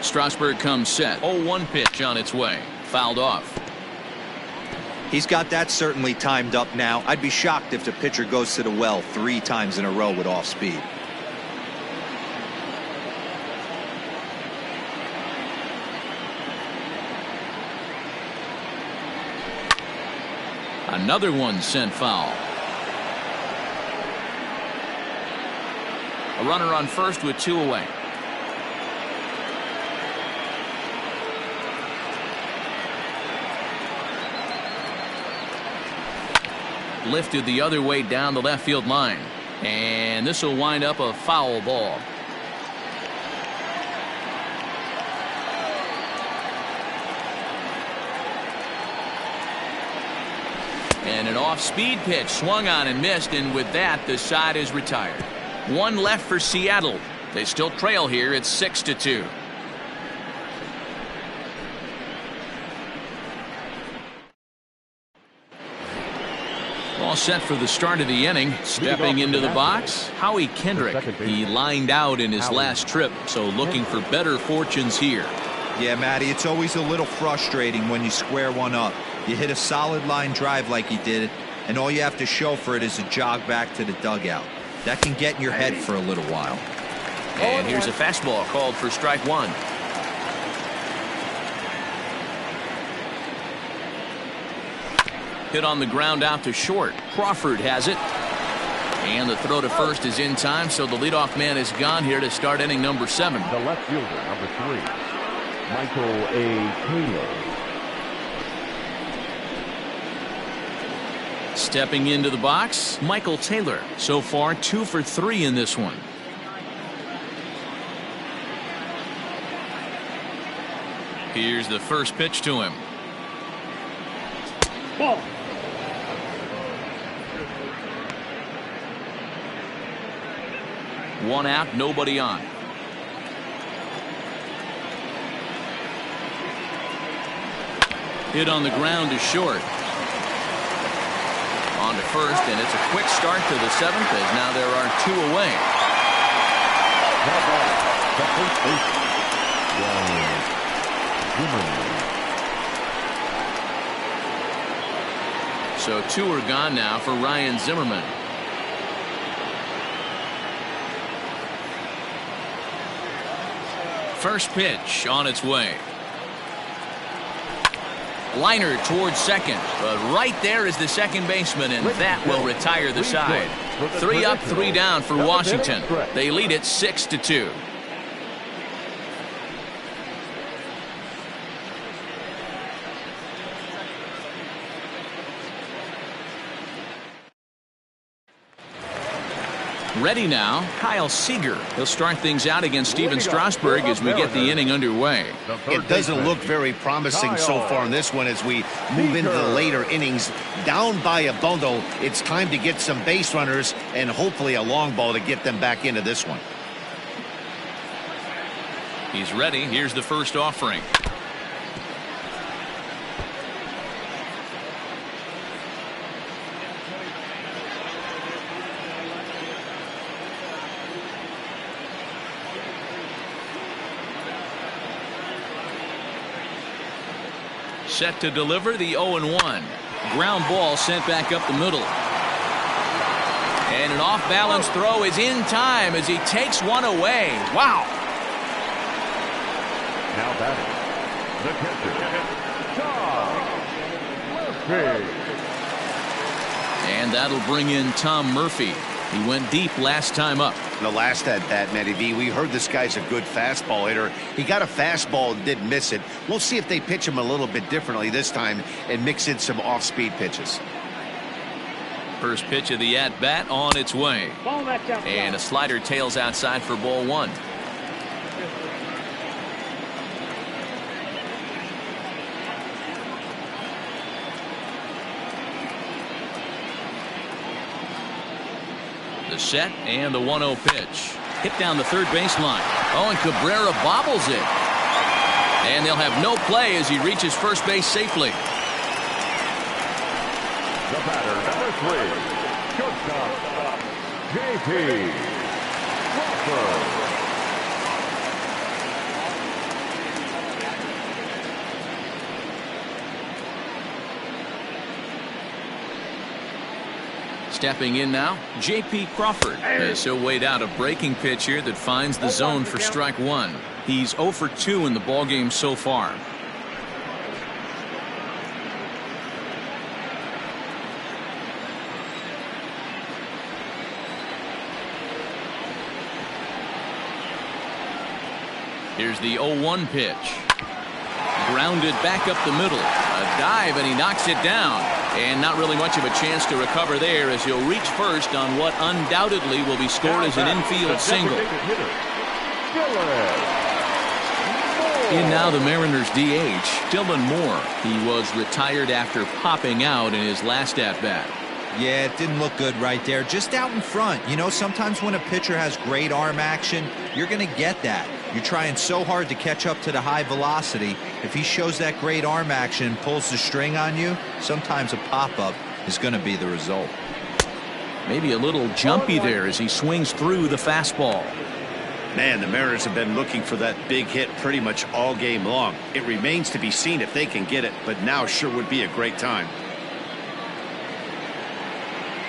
Strasburg comes set. 0-1 pitch on its way. Fouled off. He's got that certainly timed up now. I'd be shocked if the pitcher goes to the well 3 times in a row with off speed. Another one sent foul. A runner on first with 2 away. Lifted the other way down the left field line, and this will wind up a foul ball. And an off-speed pitch swung on and missed, and with that the side is retired. 1 left for Seattle. They still trail here. It's 6-2. All set for the start of the inning. Stepping into the box, Howie Kendrick. He lined out in his last trip, so looking for better fortunes here. Yeah, Matty, it's always a little frustrating when you square one up. You hit a solid line drive like he did, and all you have to show for it is a jog back to the dugout. That can get in your head for a little while. And here's a fastball called for strike 1. Hit on the ground out to short. Crawford has it. And the throw to first is in time, so the leadoff man is gone here to start inning number 7. The left fielder, number 3, Michael A. Taylor. Stepping into the box, Michael Taylor. So far 2 for 3 in this one. Here's the first pitch to him. Ball. One out, nobody on. Hit on the ground is short. On to first, and it's a quick start to the 7th as now there are 2 away. So 2 are gone now for Ryan Zimmerman. First pitch on its way. Liner towards second, but right there is the second baseman, and that will retire the side. 3 up, 3 down for Washington. They lead it 6-2. Ready now, Kyle Seager. He'll start things out against Steven Strasburg as we get the inning underway. It doesn't look very promising so far in this one as we move into the later innings. Down by a bundle, it's time to get some base runners and hopefully a long ball to get them back into this one. He's ready. Here's the first offering. Set to deliver the 0-1. Ground ball sent back up the middle. And an off-balance throw is in time as he takes one away. Wow. Now batting, the catcher, Tom Murphy. And that'll bring in Tom Murphy. He went deep last time up. The last at bat, Matty V, we heard this guy's a good fastball hitter. He got a fastball and did miss it. We'll see if they pitch him a little bit differently this time and mix in some off-speed pitches. First pitch of the at-bat on its way. And a slider tails outside for ball one. The set and the 1-0 pitch. Hit down the third baseline. Oh, and Cabrera bobbles it. And they'll have no play as he reaches first base safely. The batter, number 3, shortstop, J.P. Crawford. Stepping in now, J.P. Crawford, as he'll wait out a breaking pitch here that finds the zone for strike one. He's 0 for 2 in the ballgame so far. Here's the 0-1 pitch. Grounded back up the middle. A dive, and he knocks it down. And not really much of a chance to recover there as he'll reach first on what undoubtedly will be scored as an infield single. In now the Mariners DH, Dylan Moore. He was retired after popping out in his last at-bat. Yeah, it didn't look good right there. Just out in front. You know, sometimes when a pitcher has great arm action, you're going to get that. You're trying so hard to catch up to the high velocity. If he shows that great arm action, pulls the string on you, sometimes a pop-up is going to be the result. Maybe a little jumpy there as he swings through the fastball. Man, the Mariners have been looking for that big hit pretty much all game long. It remains to be seen if they can get it, but now sure would be a great time.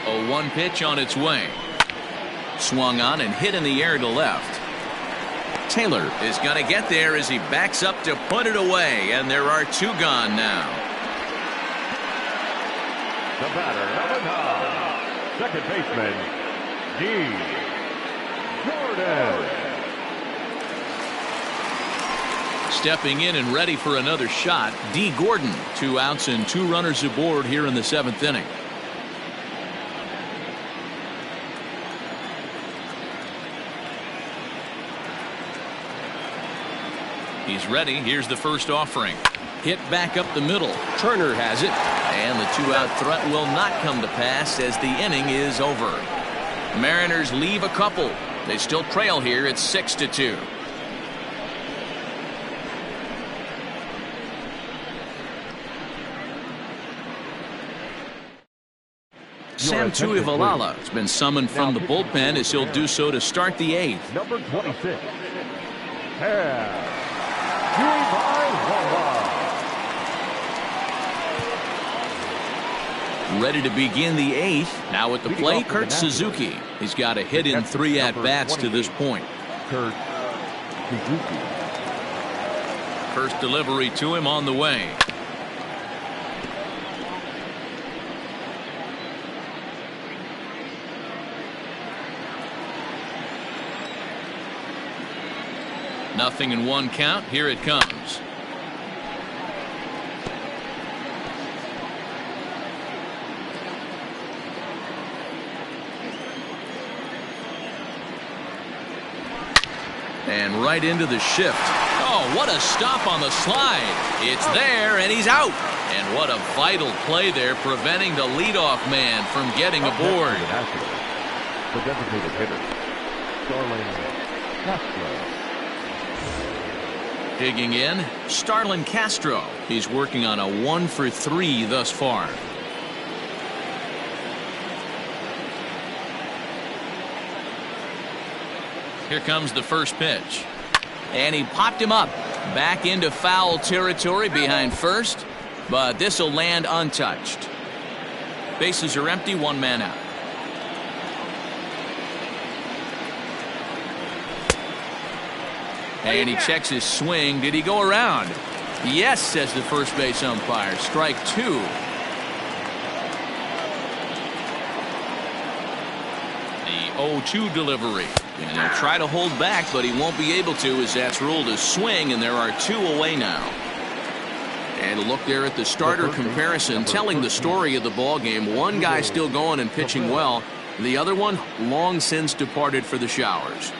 0-1 pitch on its way. Swung on and hit in the air to left. Taylor is going to get there as he backs up to put it away, and there are two gone now. The batter, number 9, second baseman, D. Jordan. Stepping in and ready for another shot, D. Gordon. 2 outs and 2 runners aboard here in the 7th inning. He's ready. Here's the first offering. Hit back up the middle. Turner has it. And the 2-out threat will not come to pass as the inning is over. Mariners leave a couple. They still trail here at 6-2. Sam Tuivalala has been summoned from the bullpen as he'll do so to start the 8th. Number 26. Ready to begin the 8th. Now at the plate, Kurt Suzuki. He's got a hit in 3 at-bats to this point. Kurt Suzuki. First delivery to him on the way. Nothing in 1 count. Here it comes. And right into the shift. Oh, what a stop on the slide. It's there, and he's out. And what a vital play there, preventing the leadoff man from getting aboard. The designated hitter, Starlin Castro. Digging in, Starlin Castro. He's working on a 1 for 3 thus far. Here comes the first pitch. And he popped him up. Back into foul territory behind first. but this will land untouched. Bases are empty, one man out. And he checks his swing. Did he go around? Yes, says the first base umpire. Strike two. The 0-2 delivery. And he'll try to hold back, but he won't be able to, as that's ruled a swing, and there are two away now. And a look there at the starter comparison, telling the story of the ball game. One guy still going and pitching well. The other one long since departed for the showers.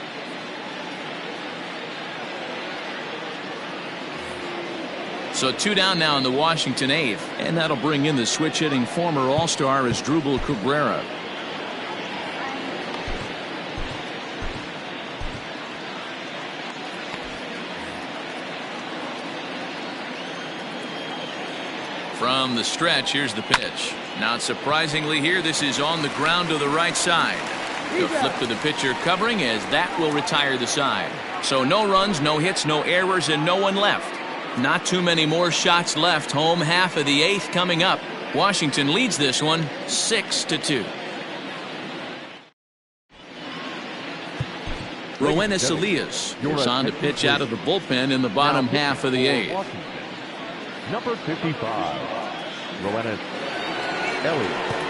So two down now in the Washington eighth, and that'll bring in the switch-hitting former All-Star Asdrubal Cabrera. From the stretch, here's the pitch. Not surprisingly here, this is on the ground to the right side. The flip to the pitcher covering, as that will retire the side. So no runs, no hits, no errors, and no one left. Not too many more shots left. Home half of the eighth coming up. Washington leads this one 6-2. Roenis Elias is on to pitch out of the bullpen in the bottom half of the eighth. Number 55, Roenis Elias.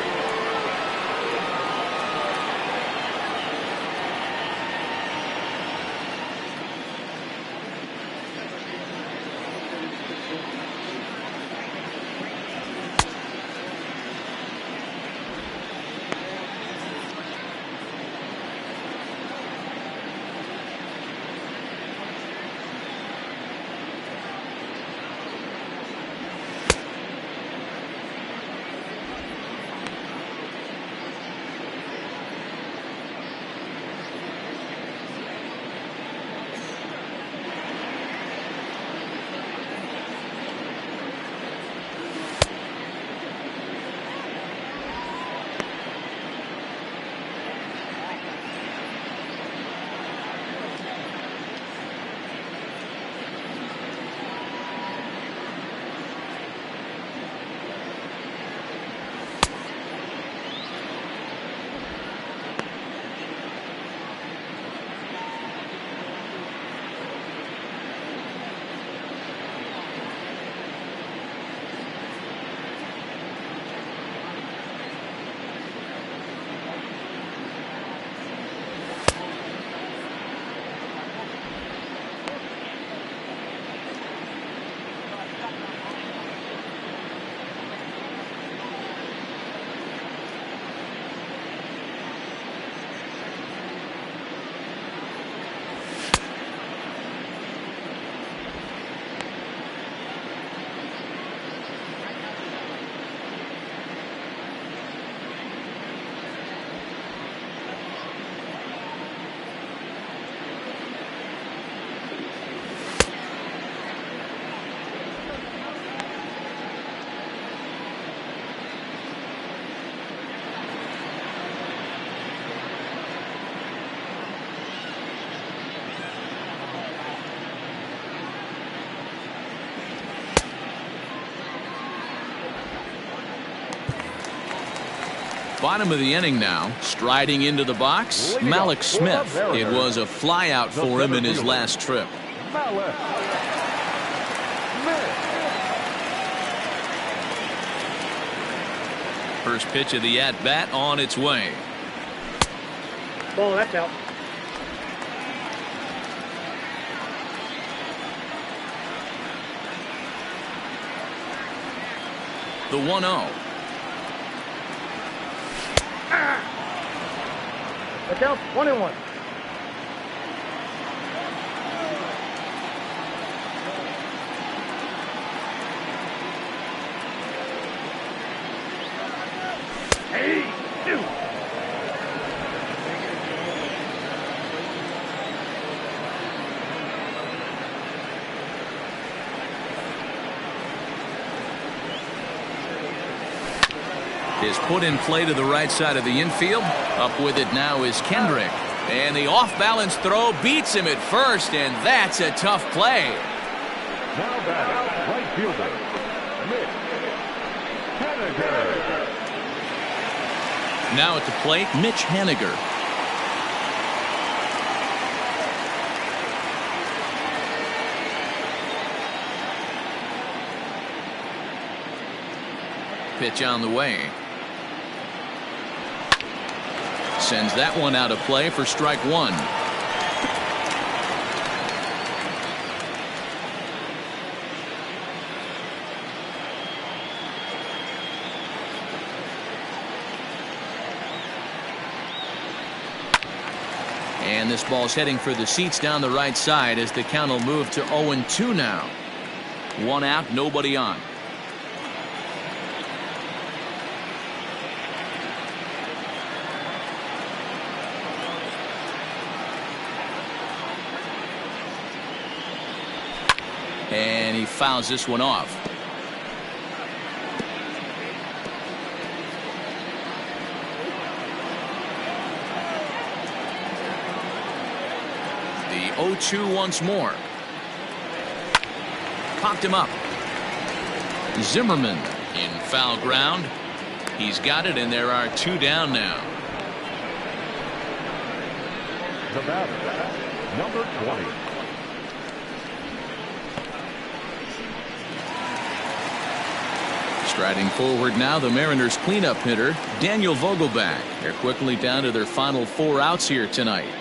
Bottom of the inning now, striding into the box, Malik Smith. It was a flyout for him in his last trip. First pitch of the at-bat on its way. Ball, that's out. The 1-0. That's out. 1-1. Is put in play to the right side of the infield. Up with it now is Kendrick. And the off-balance throw beats him at first, and that's a tough play. Now batting, right fielder, Mitch. Henniger. Now at the plate, Mitch Henniger. Pitch on the way. Sends that one out of play for strike one. And this ball's heading for the seats down the right side as the count will move to 0-2 now. One out, nobody on. And he fouls this one off. The 0-2 once more. Popped him up. Zimmerman in foul ground. He's got it, and there are two down now. The batter, number 20. Striding forward now, the Mariners cleanup hitter, Daniel Vogelbach. They're quickly down to their final 4 outs here tonight.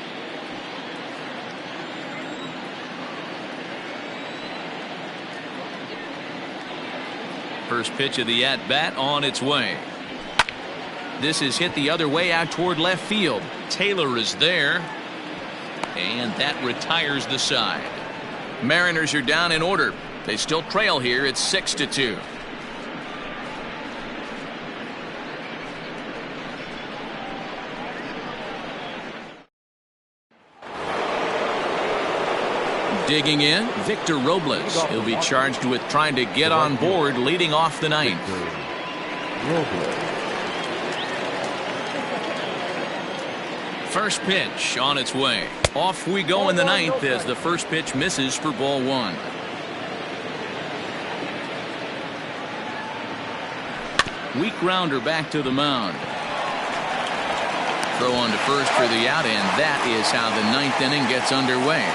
First pitch of the at-bat on its way. This is hit the other way out toward left field. Taylor is there. And that retires the side. Mariners are down in order. They still trail here. It's 6-2. Digging in, Victor Robles. He'll be charged with trying to get on board leading off the ninth. First pitch on its way. Off we go in the ninth as the first pitch misses for ball one. Weak grounder back to the mound. Throw on to first for the out, and that is how the ninth inning gets underway.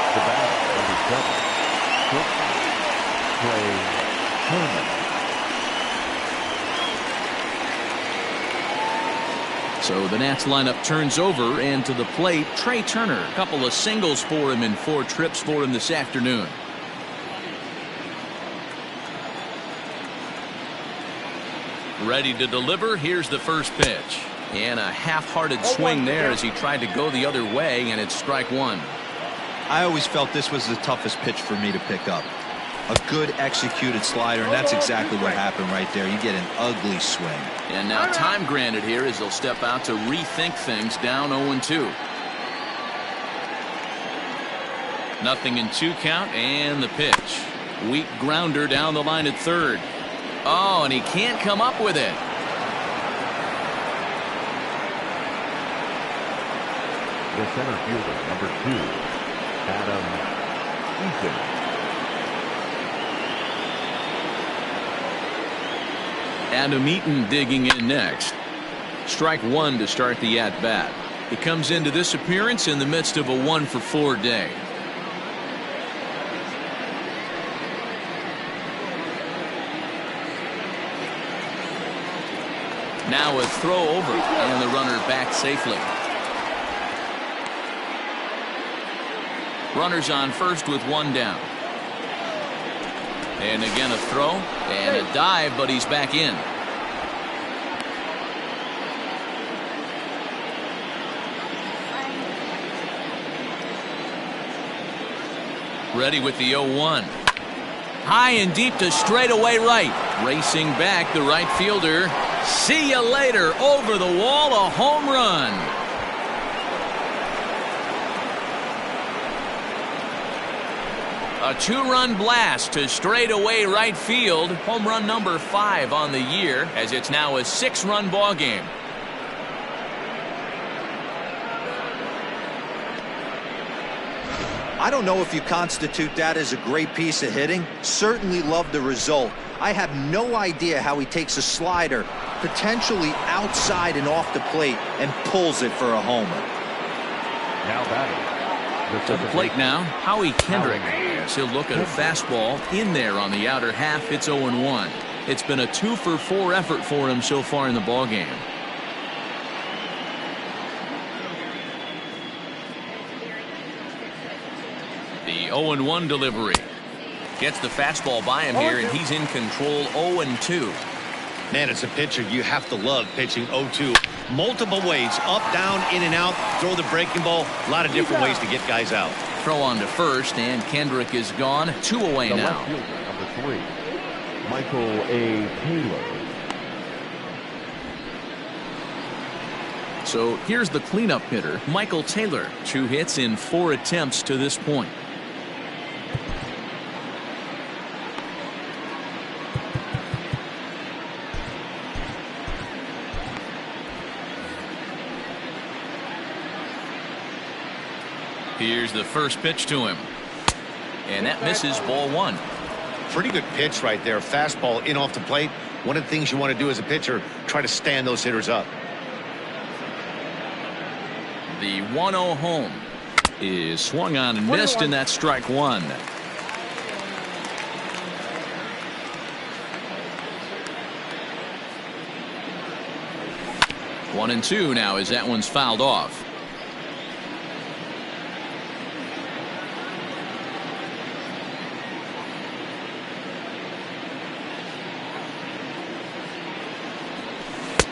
The batter, number 7, Trey Turner. So the Nats lineup turns over, and to the plate, Trey Turner. A couple of singles for him and 4 trips for him this afternoon. Ready to deliver. Here's the first pitch. And a half-hearted swing there as he tried to go the other way, and it's strike one. I always felt this was the toughest pitch for me to pick up. A good executed slider, and that's exactly what happened right there. You get an ugly swing. And now time granted here as they'll step out to rethink things down 0-2. Nothing in 2 count, and the pitch. Weak grounder down the line at third. Oh, and he can't come up with it. The center fielder, number 2, Adam Eaton. Adam Eaton digging in next. Strike one to start the at-bat. He comes into this appearance in the midst of a 1-for-4 day. Now a throw over, and the runner back safely. Runners on first with 1 down. And again a throw and a dive, but he's back in. Ready with the 0-1. High and deep to straightaway right. Racing back the right fielder. See you later. Over the wall, a home run. A 2-run blast to straightaway right field. Home run number 5 on the year, as it's now a 6-run ball game. I don't know if you constitute that as a great piece of hitting. Certainly love the result. I have no idea how he takes a slider, potentially outside and off the plate, and pulls it for a homer. Now batting. To the plate now, Howie Kendrick. As he'll look at a fastball in there on the outer half. It's 0-1. It's been a 2-for-4 effort for him so far in the ballgame. The 0-1 delivery. Gets the fastball by him here, and he's in control. 0-2. Man, as a pitcher, you have to love pitching 0-2. Multiple ways, up, down, in and out, throw the breaking ball. A lot of different ways to get guys out. Throw on to first, and Kendrick is gone. 2 away The now. left fielder, number 3, Michael A. Taylor. So here's the cleanup hitter, Michael Taylor. 2 hits in 4 attempts to this point. Here's the first pitch to him. And that misses, ball 1. Pretty good pitch right there. Fastball in off the plate. One of the things you want to do as a pitcher, try to stand those hitters up. The 1-0 home is swung on and missed, and that's strike 1. One and 2 now as that one's fouled off.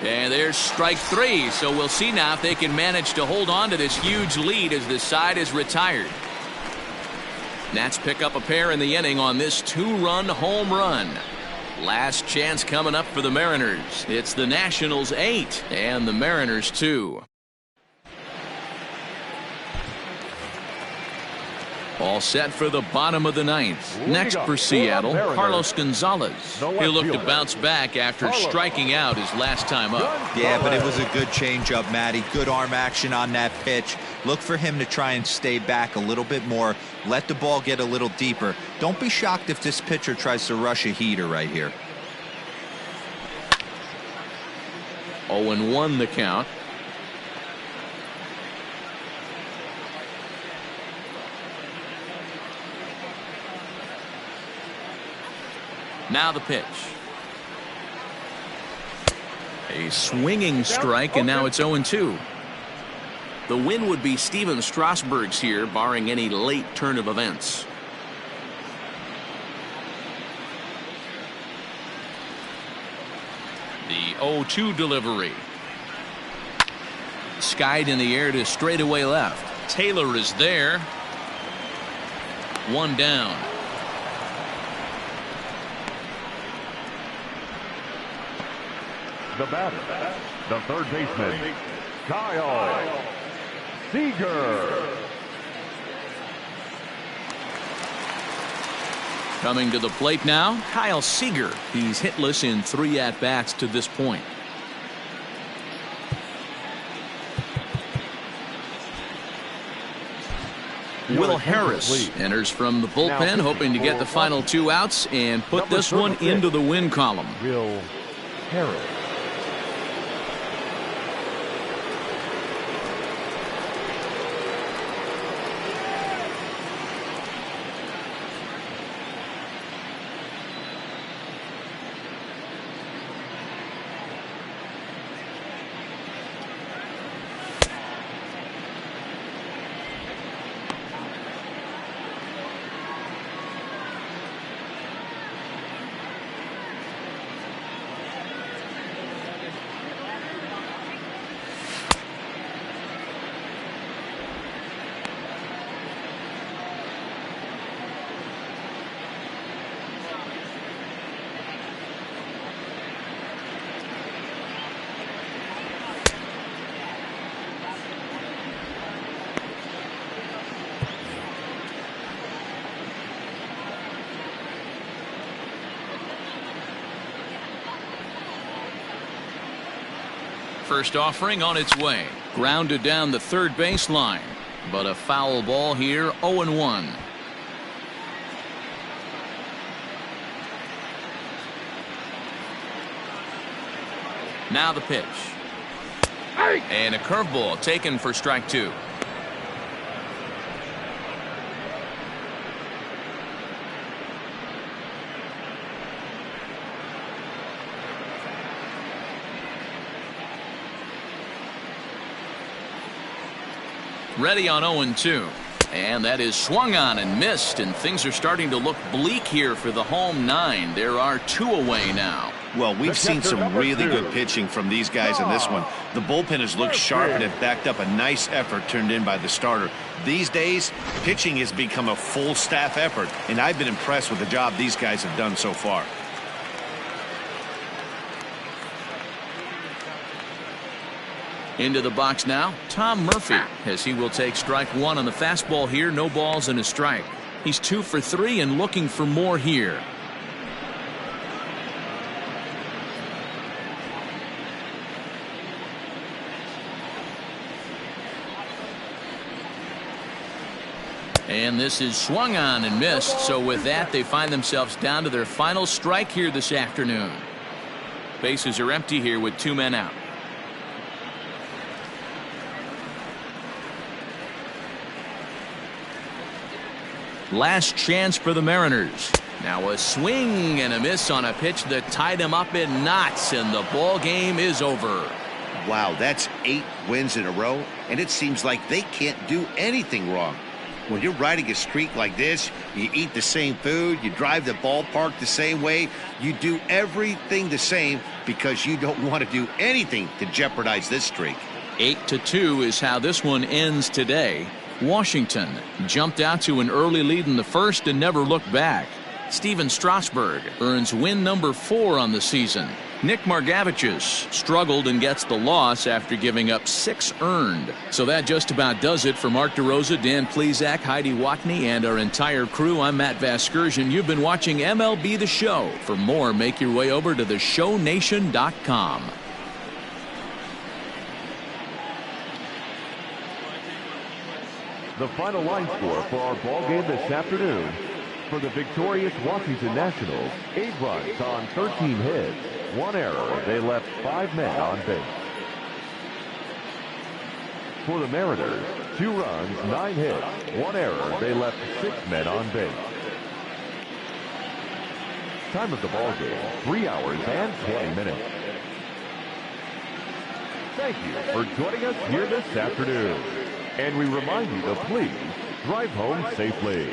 And there's strike 3, so we'll see now if they can manage to hold on to this huge lead as the side is retired. Nats pick up a pair in the inning on this 2-run home run. Last chance coming up for the Mariners. It's the Nationals 8 and the Mariners 2. All set for the bottom of the 9th. Next for Seattle, Carlos Gonzalez. He'll look to bounce back after striking out his last time up. Yeah, but it was a good changeup, Matty. Good arm action on that pitch. Look for him to try and stay back a little bit more. Let the ball get a little deeper. Don't be shocked if this pitcher tries to rush a heater right here. 0-1 the count. Now the pitch. A swinging strike, and now it's 0-2. The win would be Steven Strasburg's here, barring any late turn of events. The 0-2 delivery. Skied in the air to straightaway left. Taylor is there. 1 down. The batter, the third baseman, Kyle Seager. Coming to the plate now, Kyle Seager. He's hitless in 3 at-bats to this point. Will Harris enters from the bullpen, hoping to get the final 2 outs and put this one into the win column. Will Harris. First offering on its way. Grounded down the third baseline. But a foul ball here, 0-1. Now the pitch. And a curveball taken for strike 2. Ready on 0-2. And that is swung on and missed, and things are starting to look bleak here for the home 9. There are 2 away now. Well, we've seen some really good pitching from these guys in this one. The bullpen has looked sharp and have backed up a nice effort turned in by the starter. These days, pitching has become a full staff effort, and I've been impressed with the job these guys have done so far. Into the box now, Tom Murphy, as he will take strike 1 on the fastball here. No balls and a strike. He's 2 for 3 and looking for more here. And this is swung on and missed. So with that, they find themselves down to their final strike here this afternoon. Bases are empty here with 2 men out. Last chance for the Mariners. Now a swing and a miss on a pitch that tied him up in knots, and the ball game is over. Wow, that's 8 wins in a row, and it seems like they can't do anything wrong. When you're riding a streak like this, you eat the same food, you drive the ballpark the same way, you do everything the same because you don't want to do anything to jeopardize this streak. 8-2 is how this one ends today. Washington jumped out to an early lead in the first and never looked back. Steven Strasburg earns win number 4 on the season. Nick Margevicius struggled and gets the loss after giving up 6 earned. So that just about does it for Mark DeRosa, Dan Plesac, Heidi Watney, and our entire crew. I'm Matt Vasgersian. You've been watching MLB The Show. For more, make your way over to theshownation.com. The final line score for our ball game this afternoon. For the victorious Washington Nationals, 8 runs on 13 hits, 1 error. They left 5 men on base. For the Mariners, 2 runs, 9 hits, 1 error. They left 6 men on base. Time of the ball game, 3 hours and 20 minutes. Thank you for joining us here this afternoon. And we remind you to please drive home safely.